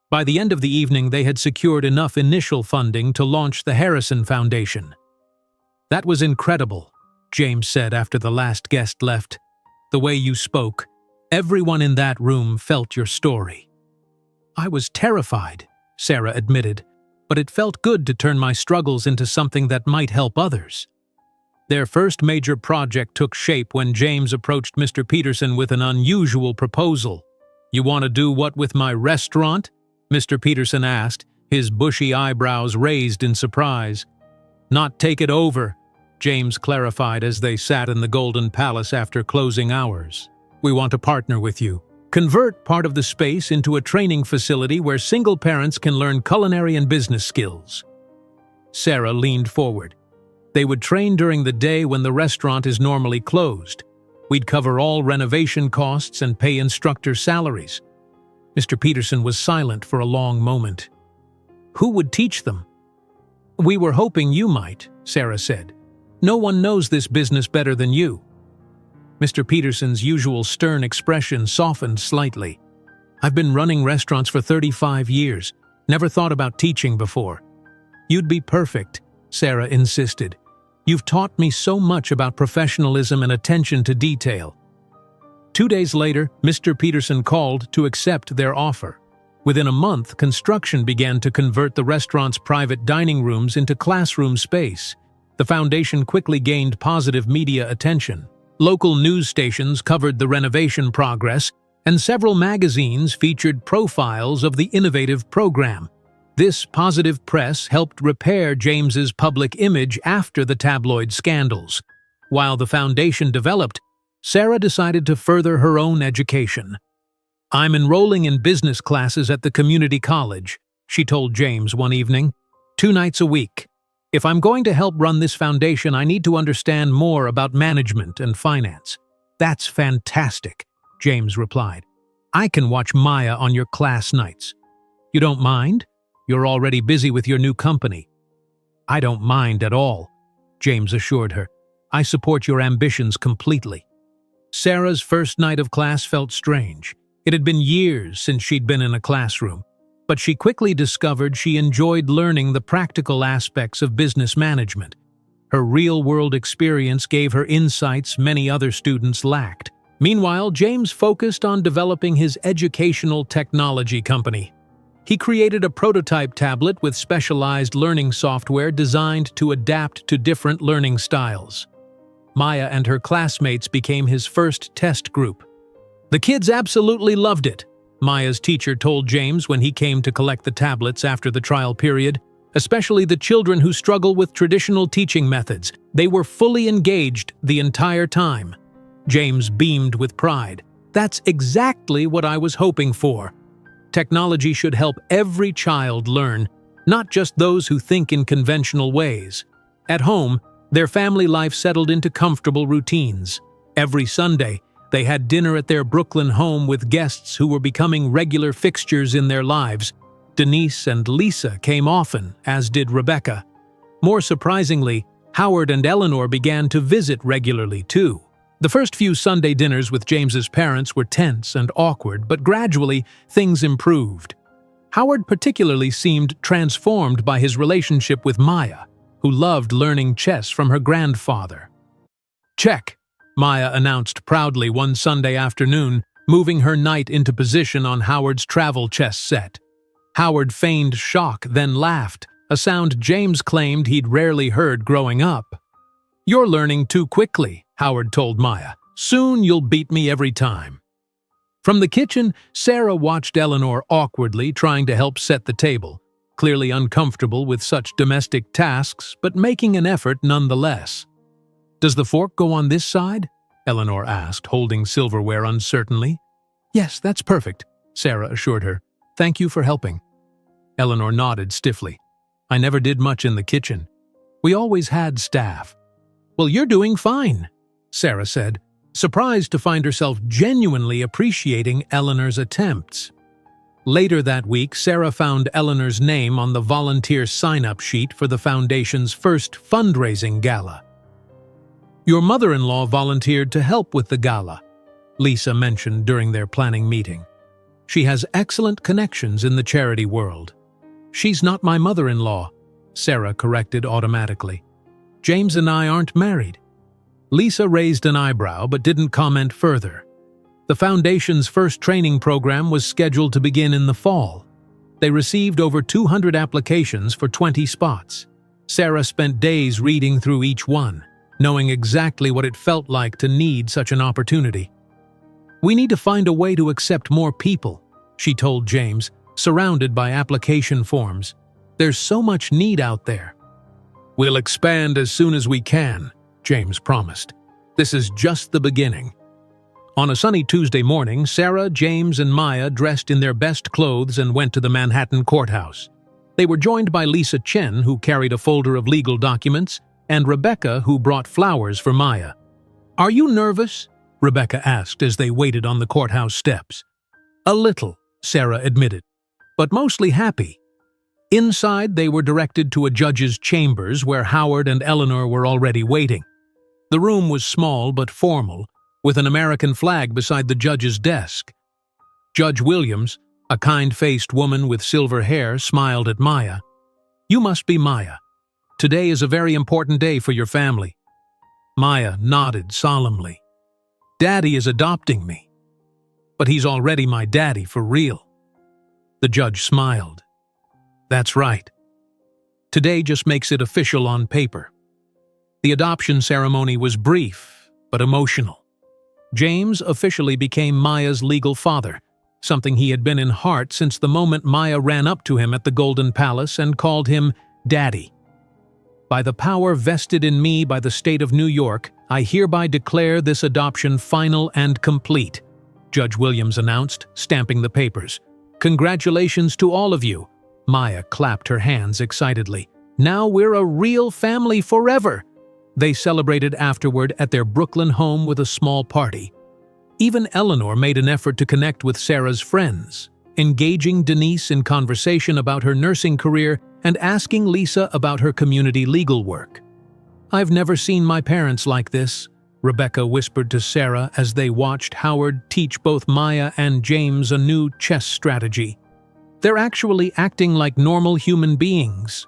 By the end of the evening, they had secured enough initial funding to launch the Harrison Foundation. "That was incredible," James said after the last guest left. "The way you spoke. Everyone in that room felt your story." "I was terrified," Sarah admitted, "but it felt good to turn my struggles into something that might help others." Their first major project took shape when James approached Mr. Peterson with an unusual proposal. "You want to do what with my restaurant?" Mr. Peterson asked, his bushy eyebrows raised in surprise. "Not take it over," James clarified as they sat in the Golden Palace after closing hours. "We want to partner with you. Convert part of the space into a training facility where single parents can learn culinary and business skills." Sarah leaned forward. "They would train during the day when the restaurant is normally closed. We'd cover all renovation costs and pay instructor salaries." Mr. Peterson was silent for a long moment. "Who would teach them?" "We were hoping you might," Sarah said. "No one knows this business better than you." Mr. Peterson's usual stern expression softened slightly. "I've been running restaurants for 35 years. Never thought about teaching before." "You'd be perfect," Sarah insisted. "You've taught me so much about professionalism and attention to detail." 2 days later, Mr. Peterson called to accept their offer. Within a month, construction began to convert the restaurant's private dining rooms into classroom space. The foundation quickly gained positive media attention. Local news stations covered the renovation progress, and several magazines featured profiles of the innovative program. This positive press helped repair James's public image after the tabloid scandals. While the foundation developed, Sarah decided to further her own education. "I'm enrolling in business classes at the community college," she told James one evening. 2 nights a week. "If I'm going to help run this foundation, I need to understand more about management and finance." "That's fantastic," James replied. "I can watch Maya on your class nights." "You don't mind? You're already busy with your new company." "I don't mind at all," James assured her. "I support your ambitions completely." Sarah's first night of class felt strange. It had been years since she'd been in a classroom, but she quickly discovered she enjoyed learning the practical aspects of business management. Her real-world experience gave her insights many other students lacked. Meanwhile, James focused on developing his educational technology company. He created a prototype tablet with specialized learning software designed to adapt to different learning styles. Maya and her classmates became his first test group. "The kids absolutely loved it," Maya's teacher told James when he came to collect the tablets after the trial period. "Especially the children who struggle with traditional teaching methods. They were fully engaged the entire time." James beamed with pride. "That's exactly what I was hoping for. Technology should help every child learn, not just those who think in conventional ways." At home, their family life settled into comfortable routines. Every Sunday, they had dinner at their Brooklyn home with guests who were becoming regular fixtures in their lives. Denise and Lisa came often, as did Rebecca. More surprisingly, Howard and Eleanor began to visit regularly too. The first few Sunday dinners with James's parents were tense and awkward, but gradually things improved. Howard particularly seemed transformed by his relationship with Maya, who loved learning chess from her grandfather. "Check," Maya announced proudly one Sunday afternoon, moving her knight into position on Howard's travel chess set. Howard feigned shock, then laughed, a sound James claimed he'd rarely heard growing up. "You're learning too quickly," Howard told Maya. "Soon you'll beat me every time." From the kitchen, Sarah watched Eleanor awkwardly trying to help set the table, clearly uncomfortable with such domestic tasks, but making an effort nonetheless. "Does the fork go on this side?" Eleanor asked, holding silverware uncertainly. "Yes, that's perfect," Sarah assured her. "Thank you for helping." Eleanor nodded stiffly. "I never did much in the kitchen. We always had staff." "Well, you're doing fine," Sarah said, surprised to find herself genuinely appreciating Eleanor's attempts. Later that week, Sarah found Eleanor's name on the volunteer sign-up sheet for the foundation's first fundraising gala. "Your mother-in-law volunteered to help with the gala," Lisa mentioned during their planning meeting. She has excellent connections in the charity world. She's not my mother-in-law, Sarah corrected automatically. James and I aren't married. Lisa raised an eyebrow but didn't comment further. The foundation's first training program was scheduled to begin in the fall. They received over 200 applications for 20 spots. Sarah spent days reading through each one, knowing exactly what it felt like to need such an opportunity. "We need to find a way to accept more people," she told James, surrounded by application forms. "There's so much need out there." "We'll expand as soon as we can," James promised. "This is just the beginning." On a sunny Tuesday morning, Sarah, James, and Maya dressed in their best clothes and went to the Manhattan courthouse. They were joined by Lisa Chen, who carried a folder of legal documents, and Rebecca, who brought flowers for Maya. "Are you nervous?" Rebecca asked as they waited on the courthouse steps. "A little," Sarah admitted, "but mostly happy." Inside, they were directed to a judge's chambers where Howard and Eleanor were already waiting. The room was small but formal, with an American flag beside the judge's desk. Judge Williams, a kind-faced woman with silver hair, smiled at Maya. "You must be Maya. Today is a very important day for your family." Maya nodded solemnly. "Daddy is adopting me. But he's already my daddy for real." The judge smiled. "That's right. Today just makes it official on paper." The adoption ceremony was brief, but emotional. James officially became Maya's legal father, something he had been in heart since the moment Maya ran up to him at the Golden Palace and called him Daddy. "By the power vested in me by the state of New York, I hereby declare this adoption final and complete," Judge Williams announced, stamping the papers. "Congratulations to all of you." Maya clapped her hands excitedly. "Now we're a real family forever." They celebrated afterward at their Brooklyn home with a small party. Even Eleanor made an effort to connect with Sarah's friends, engaging Denise in conversation about her nursing career and asking Lisa about her community legal work. "I've never seen my parents like this," Rebecca whispered to Sarah as they watched Howard teach both Maya and James a new chess strategy. "They're actually acting like normal human beings."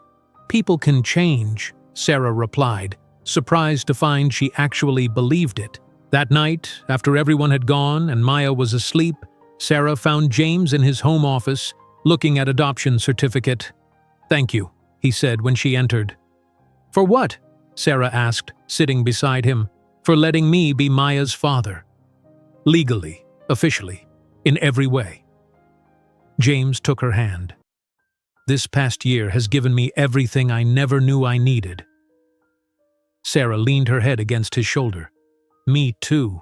"People can change," Sarah replied, surprised to find she actually believed it. That night, after everyone had gone and Maya was asleep, Sarah found James in his home office, looking at adoption certificate. "Thank you," he said when she entered. "For what?" Sarah asked, sitting beside him. "For letting me be Maya's father. Legally, officially, in every way." James took her hand. "This past year has given me everything I never knew I needed." Sarah leaned her head against his shoulder. "Me too."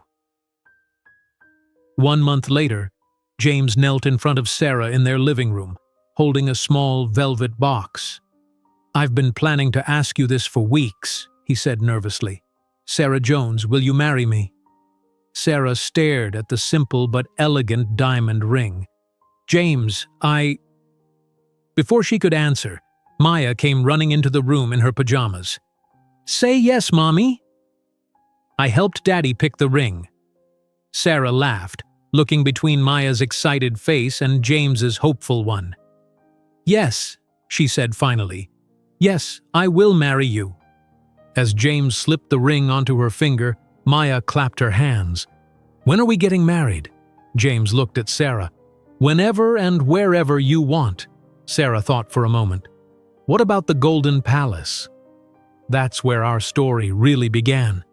1 month later, James knelt in front of Sarah in their living room, holding a small velvet box. "I've been planning to ask you this for weeks," he said nervously. "Sarah Jones, will you marry me?" Sarah stared at the simple but elegant diamond ring. "James, Before she could answer, Maya came running into the room in her pajamas. "Say yes, Mommy." "I helped Daddy pick the ring." Sarah laughed, looking between Maya's excited face and James's hopeful one. "Yes," she said finally. "Yes, I will marry you." As James slipped the ring onto her finger, Maya clapped her hands. "When are we getting married?" James looked at Sarah. "Whenever and wherever you want." Sarah thought for a moment. "What about the Golden Palace?" "That's where our story really began."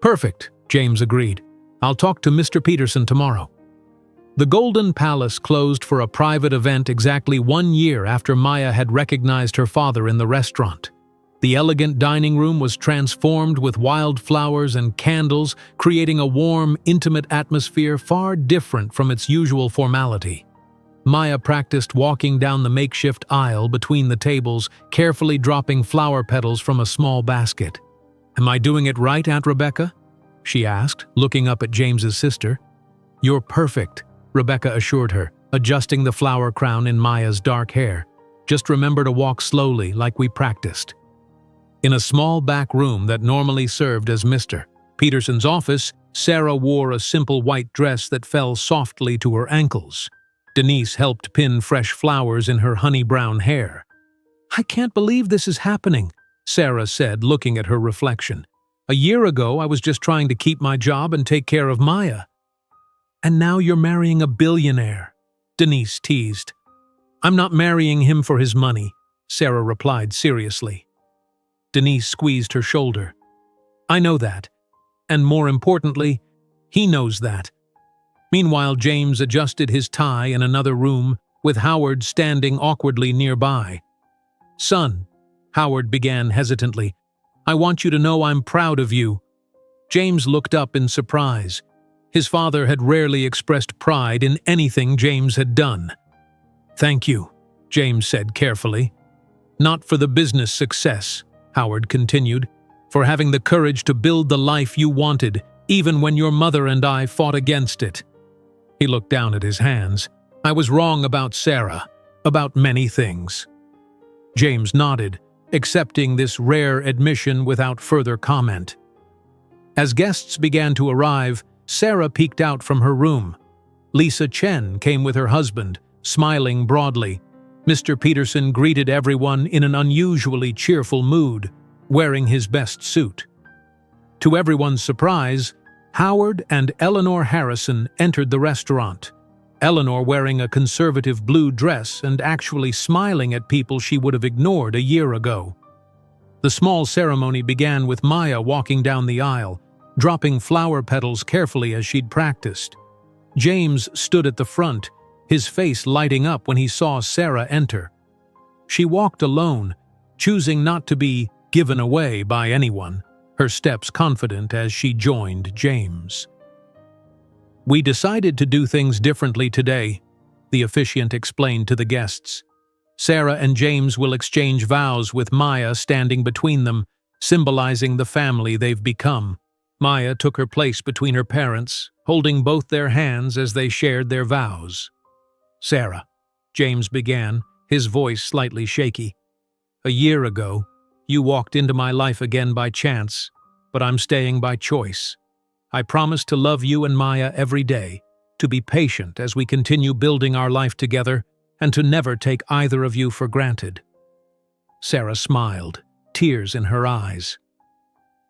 "Perfect," James agreed. "I'll talk to Mr. Peterson tomorrow." The Golden Palace closed for a private event exactly 1 year after Maya had recognized her father in the restaurant. The elegant dining room was transformed with wildflowers and candles, creating a warm, intimate atmosphere far different from its usual formality. Maya practiced walking down the makeshift aisle between the tables, carefully dropping flower petals from a small basket. "Am I doing it right, Aunt Rebecca?" she asked, looking up at James's sister. "You're perfect," Rebecca assured her, adjusting the flower crown in Maya's dark hair. "Just remember to walk slowly, like we practiced." In a small back room that normally served as Mr. Peterson's office, Sarah wore a simple white dress that fell softly to her ankles. Denise helped pin fresh flowers in her honey-brown hair. "I can't believe this is happening," Sarah said, looking at her reflection. "A year ago, I was just trying to keep my job and take care of Maya. And now you're marrying a billionaire," Denise teased. "I'm not marrying him for his money," Sarah replied seriously. Denise squeezed her shoulder. "I know that. And more importantly, he knows that." Meanwhile, James adjusted his tie in another room, with Howard standing awkwardly nearby. "Son," Howard began hesitantly, "I want you to know I'm proud of you." James looked up in surprise. His father had rarely expressed pride in anything James had done. "Thank you," James said carefully. "Not for the business success," Howard continued, "for having the courage to build the life you wanted, even when your mother and I fought against it." He looked down at his hands. "I was wrong about Sarah, about many things." James nodded, accepting this rare admission without further comment. As guests began to arrive, Sarah peeked out from her room. Lisa Chen came with her husband, smiling broadly. Mr. Peterson greeted everyone in an unusually cheerful mood, wearing his best suit. To everyone's surprise, Howard and Eleanor Harrison entered the restaurant, Eleanor wearing a conservative blue dress and actually smiling at people she would have ignored a year ago. The small ceremony began with Maya walking down the aisle, dropping flower petals carefully as she'd practiced. James stood at the front, his face lighting up when he saw Sarah enter. She walked alone, choosing not to be given away by anyone, her steps confident as she joined James. "We decided to do things differently today," the officiant explained to the guests. "Sarah and James will exchange vows with Maya standing between them, symbolizing the family they've become." Maya took her place between her parents, holding both their hands as they shared their vows. "Sarah," James began, his voice slightly shaky, "a year ago, you walked into my life again by chance, but I'm staying by choice. I promise to love you and Maya every day, to be patient as we continue building our life together, and to never take either of you for granted." Sarah smiled, tears in her eyes.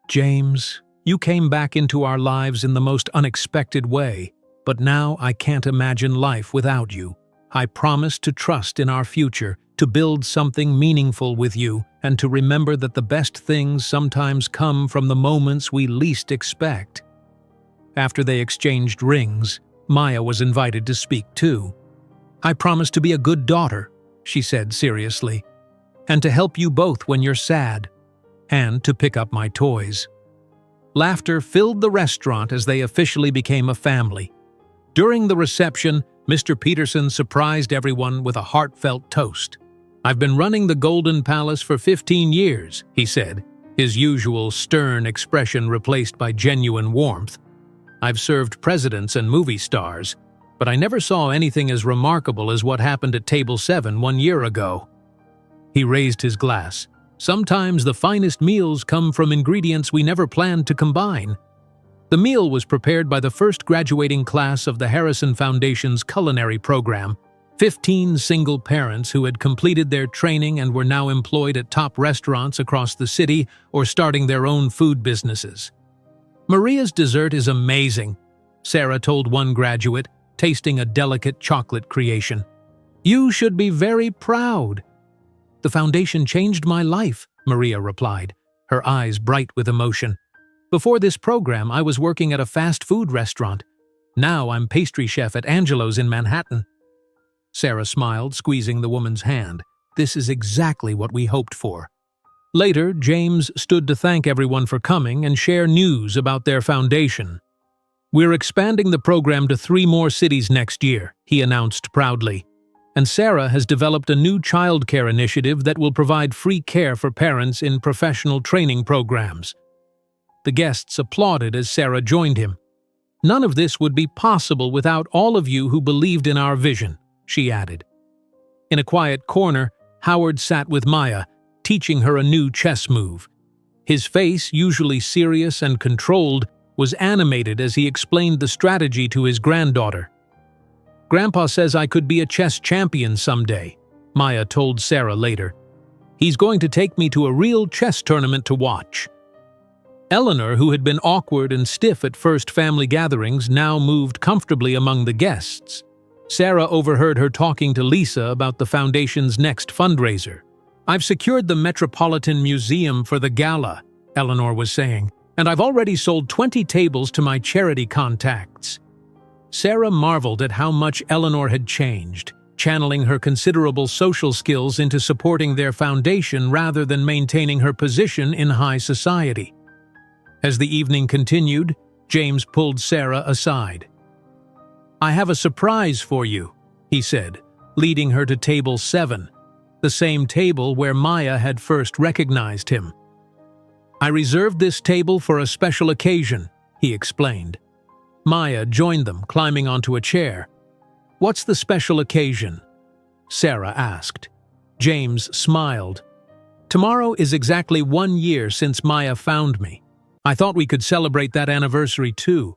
"James, you came back into our lives in the most unexpected way, but now I can't imagine life without you. I promise to trust in our future, to build something meaningful with you, and to remember that the best things sometimes come from the moments we least expect." After they exchanged rings, Maya was invited to speak too. "I promise to be a good daughter," she said seriously, "and to help you both when you're sad, and to pick up my toys." Laughter filled the restaurant as they officially became a family. During the reception, Mr. Peterson surprised everyone with a heartfelt toast. "I've been running the Golden Palace for 15 years, he said, his usual stern expression replaced by genuine warmth. "I've served presidents and movie stars, but I never saw anything as remarkable as what happened at Table 7 1 year ago." He raised his glass. "Sometimes the finest meals come from ingredients we never planned to combine." The meal was prepared by the first graduating class of the Harrison Foundation's culinary program, 15 single parents who had completed their training and were now employed at top restaurants across the city or starting their own food businesses. "Maria's dessert is amazing," Sarah told one graduate, tasting a delicate chocolate creation. "You should be very proud." "The foundation changed my life," Maria replied, her eyes bright with emotion. "Before this program, I was working at a fast food restaurant. Now I'm pastry chef at Angelo's in Manhattan." Sarah smiled, squeezing the woman's hand. "This is exactly what we hoped for." Later, James stood to thank everyone for coming and share news about their foundation. "We're expanding the program to 3 more cities next year," he announced proudly. "And Sarah has developed a new childcare initiative that will provide free care for parents in professional training programs." The guests applauded as Sarah joined him. "None of this would be possible without all of you who believed in our vision," she added. In a quiet corner, Howard sat with Maya, teaching her a new chess move. His face, usually serious and controlled, was animated as he explained the strategy to his granddaughter. Grandpa says I could be a chess champion someday, Maya told Sarah later. He's going to take me to a real chess tournament to watch. Eleanor, who had been awkward and stiff at first family gatherings, now moved comfortably among the guests. Sarah overheard her talking to Lisa about the foundation's next fundraiser. "I've secured the Metropolitan Museum for the gala," Eleanor was saying, "and I've already sold 20 tables to my charity contacts." Sarah marveled at how much Eleanor had changed, channeling her considerable social skills into supporting their foundation rather than maintaining her position in high society. As the evening continued, James pulled Sarah aside. "I have a surprise for you," he said, leading her to table 7, the same table where Maya had first recognized him. "I reserved this table for a special occasion," he explained. Maya joined them, climbing onto a chair. "What's the special occasion?" Sarah asked. James smiled. "Tomorrow is exactly 1 year since Maya found me. I thought we could celebrate that anniversary too."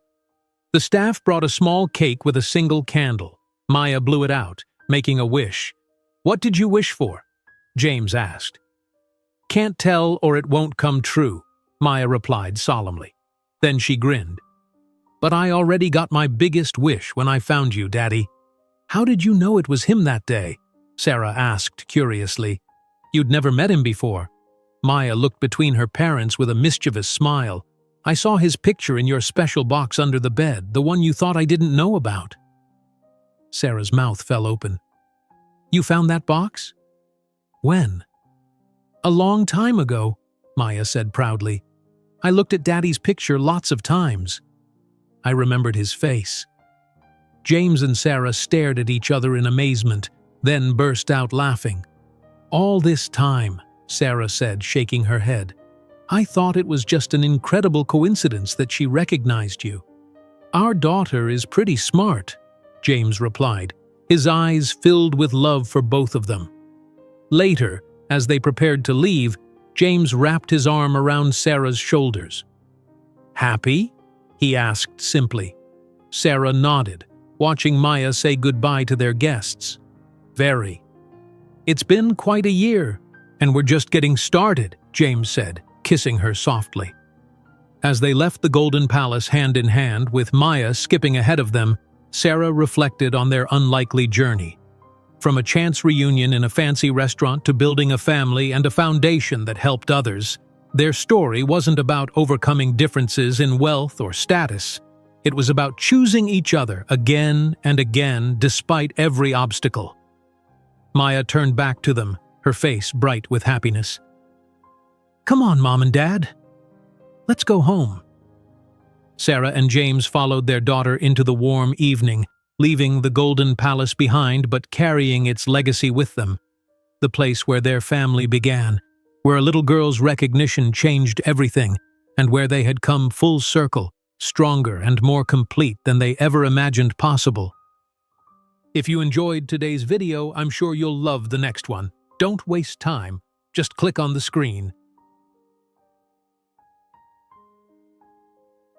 The staff brought a small cake with a single candle. Maya blew it out, making a wish. "What did you wish for?" James asked. "Can't tell or it won't come true," Maya replied solemnly. Then she grinned. "But I already got my biggest wish when I found you, Daddy." "How did you know it was him that day?" Sarah asked curiously. "You'd never met him before." Maya looked between her parents with a mischievous smile. "I saw his picture in your special box under the bed, the one you thought I didn't know about." Sarah's mouth fell open. "You found that box?" "When?" "A long time ago," Maya said proudly. "I looked at Daddy's picture lots of times." I remembered his face. James and Sarah stared at each other in amazement, then burst out laughing. "All this time," Sarah said, shaking her head, "I thought it was just an incredible coincidence that she recognized you." "Our daughter is pretty smart," James replied, his eyes filled with love for both of them. Later, as they prepared to leave, James wrapped his arm around Sarah's shoulders. "Happy?" he asked simply. Sarah nodded, watching Maya say goodbye to their guests. "Very." "It's been quite a year, and we're just getting started," James said, kissing her softly. As they left the Golden Palace hand in hand, with Maya skipping ahead of them, Sarah reflected on their unlikely journey. From a chance reunion in a fancy restaurant to building a family and a foundation that helped others, their story wasn't about overcoming differences in wealth or status. It was about choosing each other again and again despite every obstacle. Maya turned back to them, her face bright with happiness. "Come on, Mom and Dad. Let's go home." Sarah and James followed their daughter into the warm evening, leaving the Golden Palace behind but carrying its legacy with them. The place where their family began, where a little girl's recognition changed everything, and where they had come full circle, stronger and more complete than they ever imagined possible. If you enjoyed today's video, I'm sure you'll love the next one. Don't waste time. Just click on the screen.